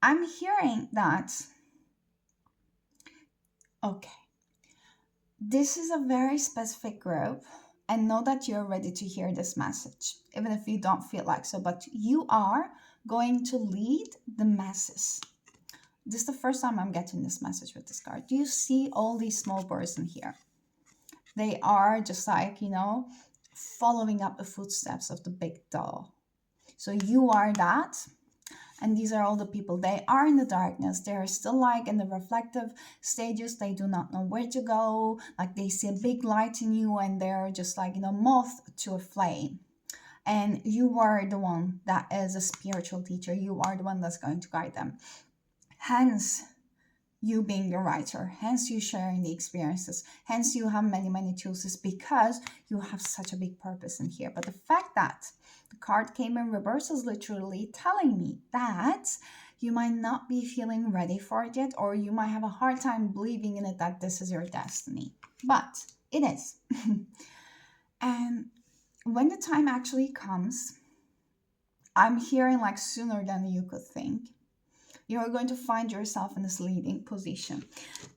I'm hearing that, okay, this is a very specific group, and know that you're ready to hear this message, even if you don't feel like so, but you are going to lead the masses. This is the first time I'm getting this message with this card. Do you see all these small birds in here? They are just like, following up the footsteps of the big doll. So you are that. And these are all the people. They are in the darkness. They're still like in the reflective stages. They do not know where to go. Like, they see a big light in you, and they're just like, moth to a flame. And you are the one that is a spiritual teacher. You are the one that's going to guide them. Hence, you being the writer, hence you sharing the experiences, hence you have many, many choices, because you have such a big purpose in here. But the fact that the card came in reverse is literally telling me that you might not be feeling ready for it yet, or you might have a hard time believing in it that this is your destiny. But it is. And when the time actually comes, I'm hearing like sooner than you could think, you're going to find yourself in this leading position.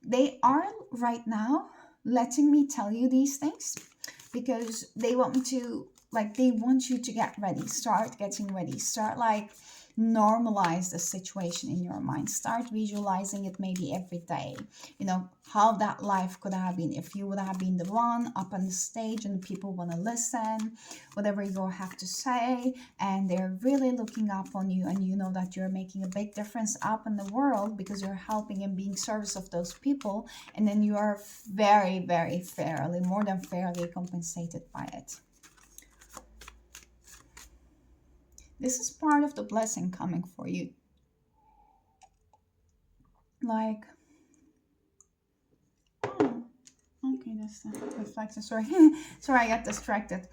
They are right now letting me tell you these things because they want me to, like, they want you to get ready, start getting ready, start like normalize the situation in your mind, start visualizing it maybe every day, how that life could have been if you would have been the one up on the stage and people want to listen whatever you have to say, and they're really looking up on you, and you know that you're making a big difference up in the world because you're helping and being service of those people, and then you are very, very fairly, more than fairly compensated by it. This is part of the blessing coming for you. Like, okay, that's reflection. Sorry, sorry, I got distracted.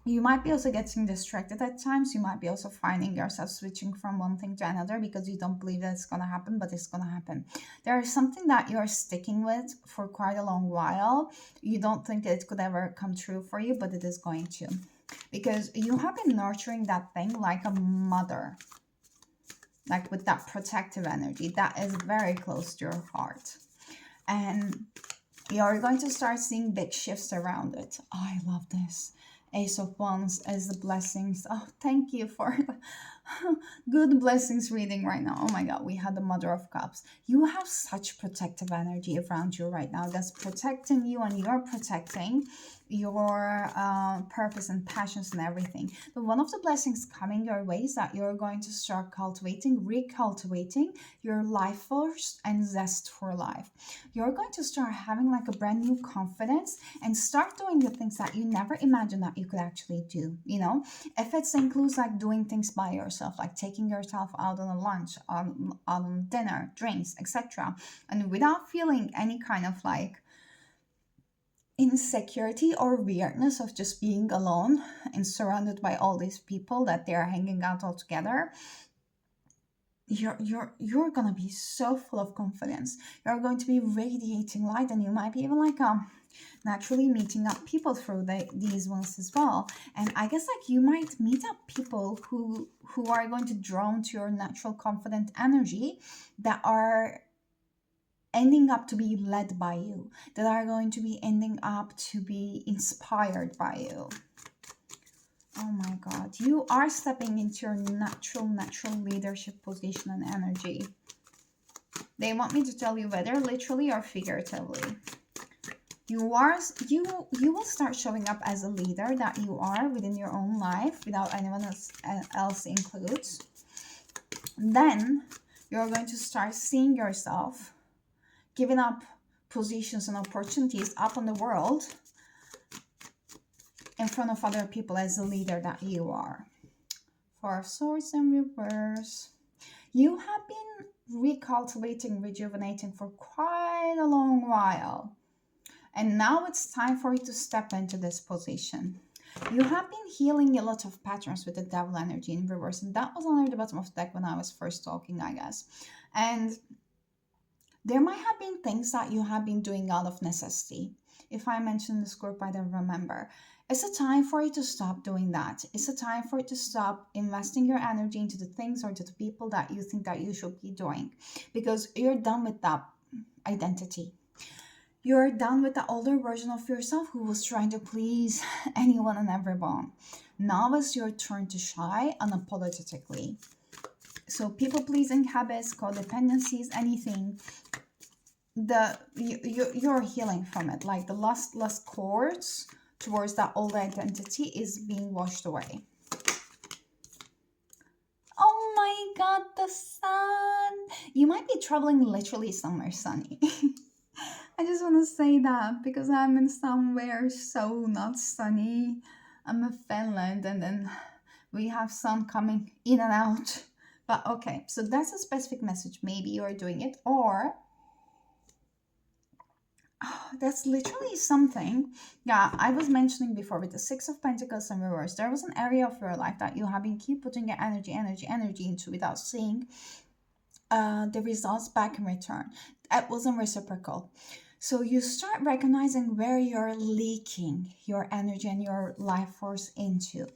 You might be also getting distracted at times. You might be also finding yourself switching from one thing to another because you don't believe that it's going to happen, but it's going to happen. There is something that you're sticking with for quite a long while. You don't think that it could ever come true for you, but it is going to. Because you have been nurturing that thing like a mother, like with that protective energy that is very close to your heart. And You're going to start seeing big shifts around it. Oh, I love this. Ace of Wands as the blessings. Oh, thank you for the good blessings reading right now. Oh my God, we had the Mother of Cups. You have such protective energy around you right now that's protecting you, and you're protecting your purpose and passions and everything. But one of the blessings coming your way is that you're going to start cultivating, recultivating your life force and zest for life. You're going to start having like a brand new confidence and start doing the things that you never imagined that you could actually do. If it includes like doing things by yourself, like taking yourself out on a lunch, on dinner, drinks, etc., and without feeling any kind of like insecurity or weirdness of just being alone and surrounded by all these people that they're hanging out all together. You're gonna be so full of confidence. You're going to be radiating light, and you might be even like naturally meeting up people through these ones as well. And I guess like you might meet up people who are going to drawn to your natural confident energy, that are ending up to be led by you, that are going to be ending up to be inspired by you. Oh my God, you are stepping into your natural leadership position and energy. They want me to tell you whether literally or figuratively. You will start showing up as a leader that you are within your own life without anyone else includes. Then you're going to start seeing yourself giving up positions and opportunities up in the world in front of other people as a leader that you are. Four of Swords in reverse. You have been recultivating, rejuvenating for quite a long while. And now it's time for you to step into this position. You have been healing a lot of patterns with the Devil energy in reverse. And that was under the bottom of the deck when I was first talking, I guess. And there might have been things that you have been doing out of necessity. If I mention this group, I don't remember. It's a time for you to stop doing that. It's a time for you to stop investing your energy into the things or to the people that you think that you should be doing, because you're done with that identity. You're done with the older version of yourself who was trying to please anyone and everyone. Now it's your turn to shine unapologetically. So people-pleasing habits, codependencies, anything, you're healing from it. Like the last cords towards that old identity is being washed away. Oh my God, the sun! You might be traveling literally somewhere sunny. I just want to say that because I'm in somewhere so not sunny. I'm in Finland, and then we have sun coming in and out. But okay, so that's a specific message. Maybe you're doing it, or that's literally something. Yeah, I was mentioning before with the Six of Pentacles in reverse, there was an area of your life that you have been keep putting your energy into without seeing the results back in return. That wasn't reciprocal. So you start recognizing where you're leaking your energy and your life force into.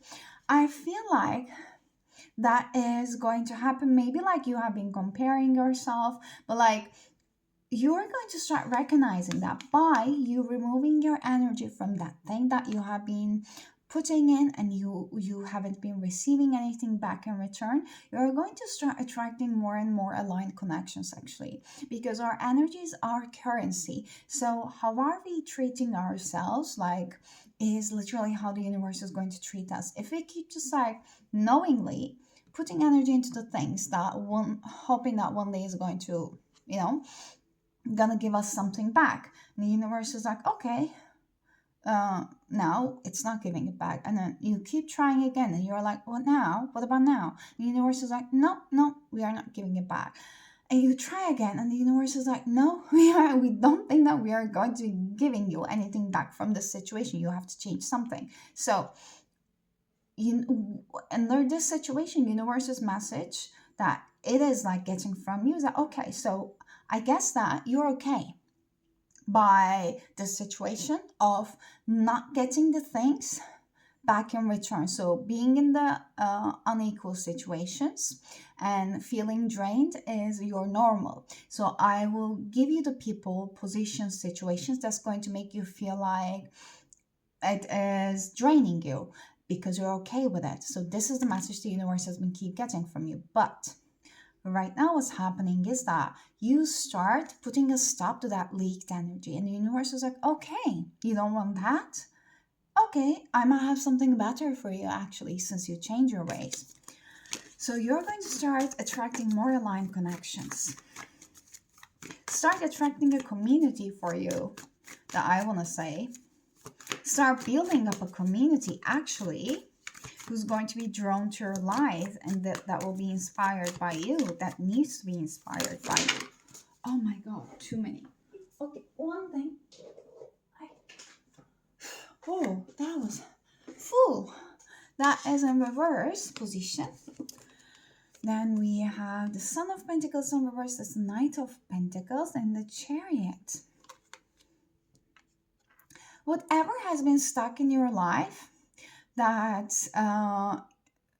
I feel like that is going to happen. Maybe like you have been comparing yourself, but like you're going to start recognizing that by you removing your energy from that thing that you have been putting in, and you haven't been receiving anything back in return. You're going to start attracting more and more aligned connections, actually, because our energies are currency. So how are we treating ourselves like is literally how the universe is going to treat us. If we keep just like knowingly putting energy into the things that hoping that one day is going to, gonna give us something back, and the universe is like, okay, now it's not giving it back, and then you keep trying again, and you're like, what now? What about now? And the universe is like, no, we are not giving it back. And you try again, and the universe is like, no, we don't think that we are going to be giving you anything back from this situation. You have to change something. So under this situation, universe's message that it is like getting from you is that, okay, so I guess that you're okay by the situation of not getting the things back in return. So being in the unequal situations and feeling drained is your normal. So I will give you the people, positions, situations that's going to make you feel like it is draining you because you're okay with it. So this is the message the universe has been keep getting from you. But right now what's happening is that you start putting a stop to that leaked energy, and the universe is like, okay, you don't want that? Okay, I might have something better for you actually, since you change your ways. So you're going to start attracting more aligned connections. Start attracting a community for you, that I want to say. Start building up a community actually who's going to be drawn to your life, and that will be inspired by you, that needs to be inspired by you. Oh my god, too many. Okay, one thing. Oh, that was full. That is in reverse position. Then we have the Son of Pentacles in reverse, that's the Knight of Pentacles, and the Chariot. Whatever has been stuck in your life that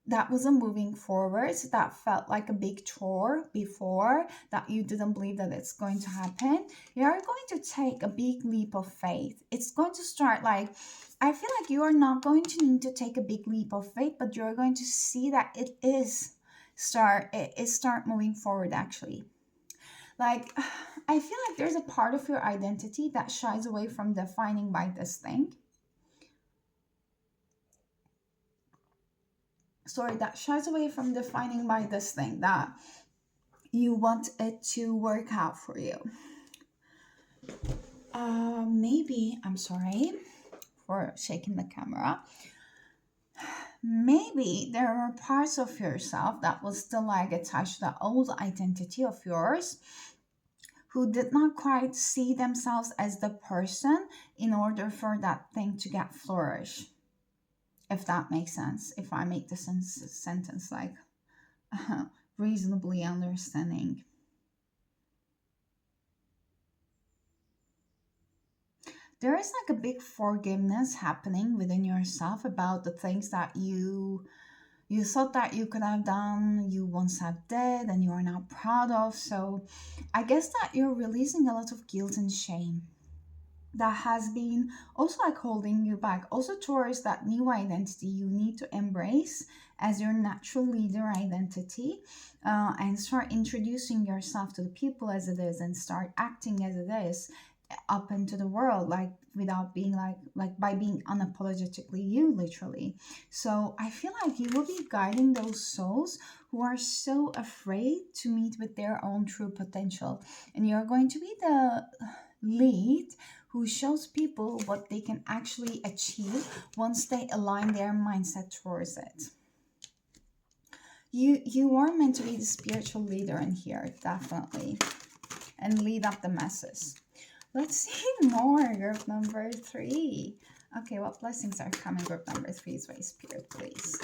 that wasn't moving forward, that felt like a big chore before, that you didn't believe that it's going to happen, you're going to take a big leap of faith. It's going to start like, I feel like you are not going to need to take a big leap of faith, but you're going to see that it is start moving forward actually. Like, I feel like there's a part of your identity that shies away from defining by this thing. Sorry, that shies away from defining by this thing, that you want it to work out for you. Maybe, I'm sorry for shaking the camera. Maybe there are parts of yourself that was still like attached to the old identity of yours, who did not quite see themselves as the person in order for that thing to get flourish. If that makes sense, if I make the sentence like reasonably understanding. There is like a big forgiveness happening within yourself about the things that you thought that you could have done, you once have did, and you are now proud of. So I guess that you're releasing a lot of guilt and shame that has been also like holding you back, also towards that new identity you need to embrace as your natural leader identity, and start introducing yourself to the people as it is, and start acting as it is up into the world, like without being like by being unapologetically you, literally. So I feel like you will be guiding those souls who are so afraid to meet with their own true potential, and you're going to be the lead who shows people what they can actually achieve once they align their mindset towards it. You are meant to be the spiritual leader in here, definitely, and lead up the masses. Let's see more. Group number 3. Okay, what blessings are coming? Group number 3's way, Spirit, please.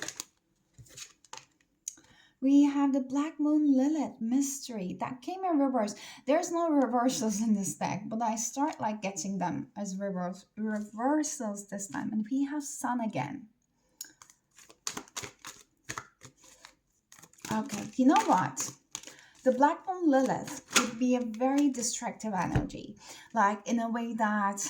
We have the Black Moon Lilith mystery that came in reverse. There's no reversals in this deck, but I start like getting them as reversals this time. And we have Sun again. Okay, you know what? The Black Moon Lilith could be a very destructive energy, like in a way that,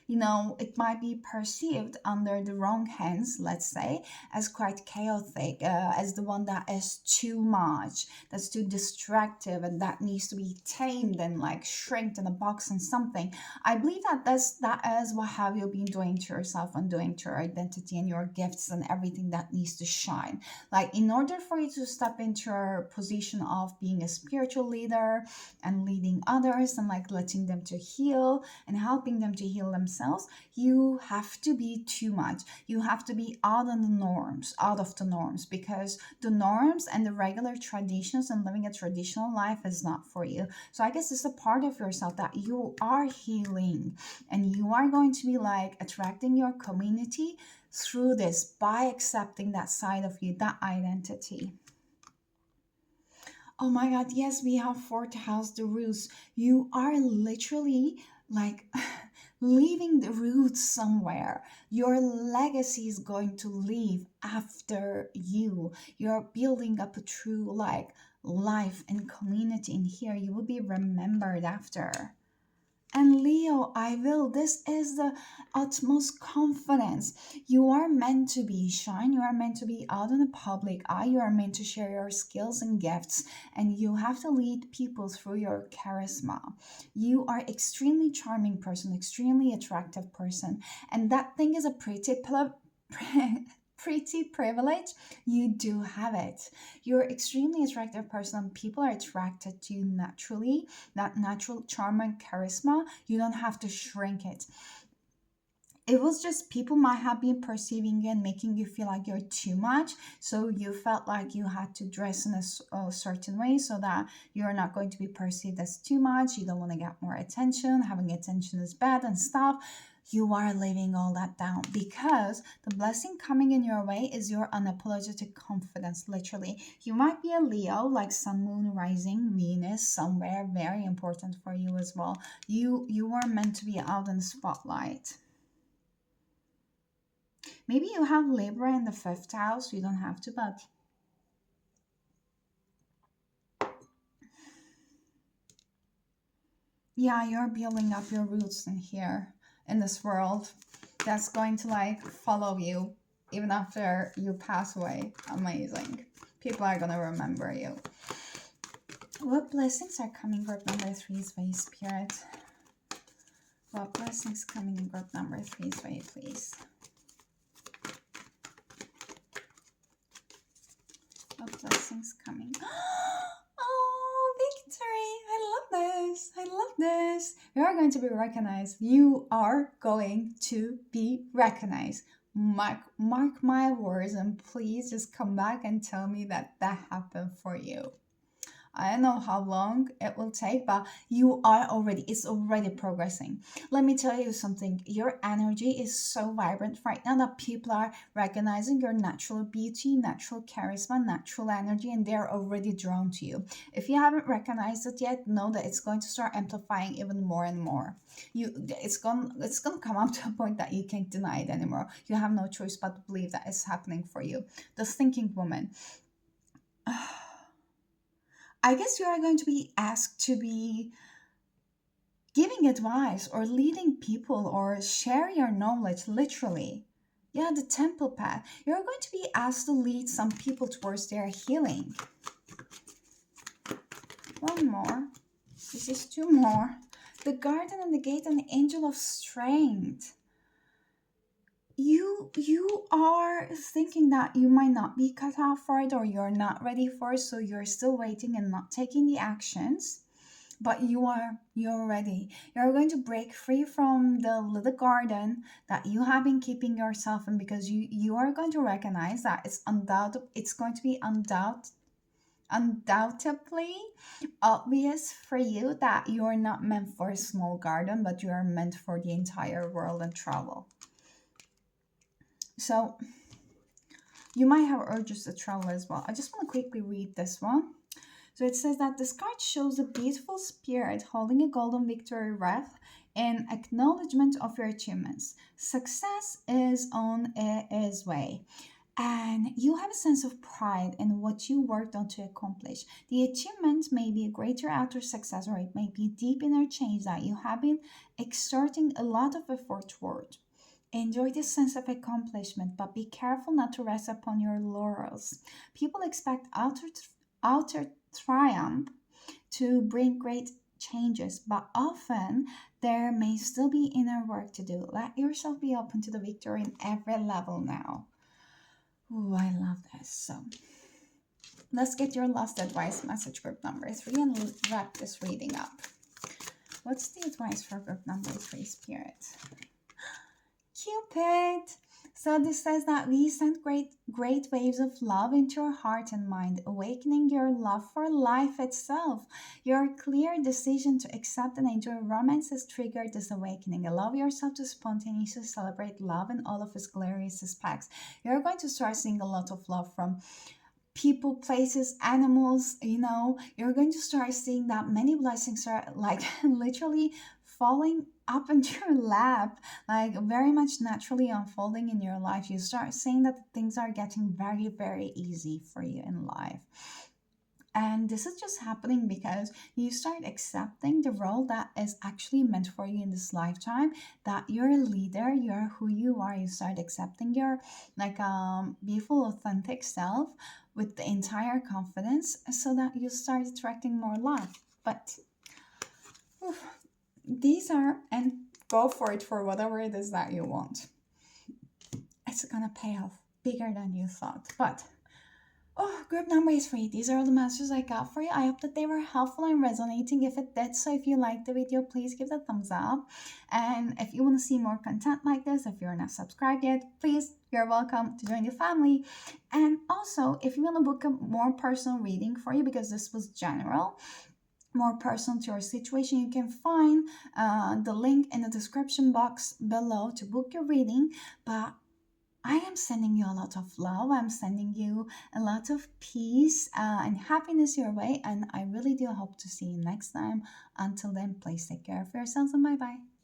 you know, it might be perceived under the wrong hands, let's say, as quite chaotic, as the one that is too much, that's too distractive, and that needs to be tamed and like shrinked in a box and something. I believe that that is what have you been doing to yourself and doing to your identity and your gifts and everything that needs to shine. Like, in order for you to step into your position of being a spiritual leader and leading others and like letting them to heal and helping them to heal themselves, you have to be too much. You have to be out of the norms, because the norms and the regular traditions and living a traditional life is not for you. So I guess it's a part of yourself that you are healing, and you are going to be like attracting your community through this by accepting that side of you, that identity. Oh my god, yes, we have fourth house, the roots. You are literally like leaving the roots somewhere. Your legacy is going to live after you. You're building up a true like life and community in here. You will be remembered after. And Leo, I will. This is the utmost confidence. You are meant to be shine. You are meant to be out in the public eye. You are meant to share your skills and gifts. And you have to lead people through your charisma. You are extremely charming person, extremely attractive person. And that thing is a pretty privilege. You do have it. You're extremely attractive person. People are attracted to you naturally, that natural charm and charisma. You don't have to shrink it. It was just people might have been perceiving you and making you feel like you're too much. So you felt like you had to dress in a certain way so that you're not going to be perceived as too much. You don't want to get more attention. Having attention is bad and stuff. You are living all that down because the blessing coming in your way is your unapologetic confidence. Literally, you might be a Leo, like sun, moon, rising, Venus, somewhere very important for you as well. You are meant to be out in the spotlight. Maybe you have Libra in the fifth house. You don't have to, but yeah, you're building up your roots in here, in this world. That's going to like follow you even after you pass away. Amazing. People are going to remember you. What blessings are coming group number three's way, Spirit? What blessings coming in group number three's way, please? What blessings coming? Oh, victory! I love this. I love this. You are going to be recognized. You are going to be recognized. Mark my words, and please just come back and tell me that that happened for you. I don't know how long it will take, but it's already progressing. Let me tell you something. Your energy is so vibrant right now that people are recognizing your natural beauty, natural charisma, natural energy, and they're already drawn to you. If you haven't recognized it yet, know that it's going to start amplifying even more and more. It's gonna come up to a point that you can't deny it anymore. You have no choice but to believe that it's happening for you. The thinking woman. I guess you are going to be asked to be giving advice or leading people or share your knowledge literally. Yeah, the temple path. You're going to be asked to lead some people towards their healing. One more. This is two more. The garden and the gate and the angel of strength. You are thinking that you might not be cut out for it or you're not ready for it, so you're still waiting and not taking the actions, but you're ready. You're going to break free from the little garden that you have been keeping yourself in, because you are going to recognize that it's going to be undoubtedly obvious for you that you're not meant for a small garden, but you are meant for the entire world and travel. So you might have urges to travel as well. I just want to quickly read this one. So it says that this card shows a beautiful spirit holding a golden victory wreath in acknowledgement of your achievements. Success is on its way. And you have a sense of pride in what you worked on to accomplish. The achievement may be a greater outer success, or it may be deep inner change that you have been exerting a lot of effort toward. Enjoy this sense of accomplishment, but be careful not to rest upon your laurels. People expect outer triumph to bring great changes, but often there may still be inner work to do. Let yourself be open to the victory in every level now. Ooh, I love this. So let's get your last advice message, group number three, and wrap this reading up. What's the advice for group number three, Spirit? Cupid. So this says that we send great waves of love into your heart and mind, awakening your love for life itself. Your clear decision to accept and enjoy romance has triggered this awakening. Allow yourself to spontaneously celebrate love in all of its glorious aspects. You're going to start seeing a lot of love from people, places, animals. You're going to start seeing that many blessings are like literally falling up into your lap, like very much naturally unfolding in your life. You start saying that things are getting very, very easy for you in life. And this is just happening because you start accepting the role that is actually meant for you in this lifetime, that you're a leader, you're who you are. You start accepting your like beautiful, authentic self with the entire confidence so that you start attracting more love. But oof, these are, and go for it for whatever it is that you want. It's gonna pay off bigger than you thought. But oh, group number is free. These are all the messages I got for you. I hope that they were helpful and resonating. If it did so, if you liked the video, please give it a thumbs up. And if you want to see more content like this, if you're not subscribed yet, please, you're welcome to join the family. And also, if you want to book a more personal reading for you, because this was general, more personal to your situation, you can find the link in the description box below to book your reading. But I am sending you a lot of love. I'm sending you a lot of peace and happiness your way. And I really do hope to see you next time. Until then, please take care of yourselves and bye bye.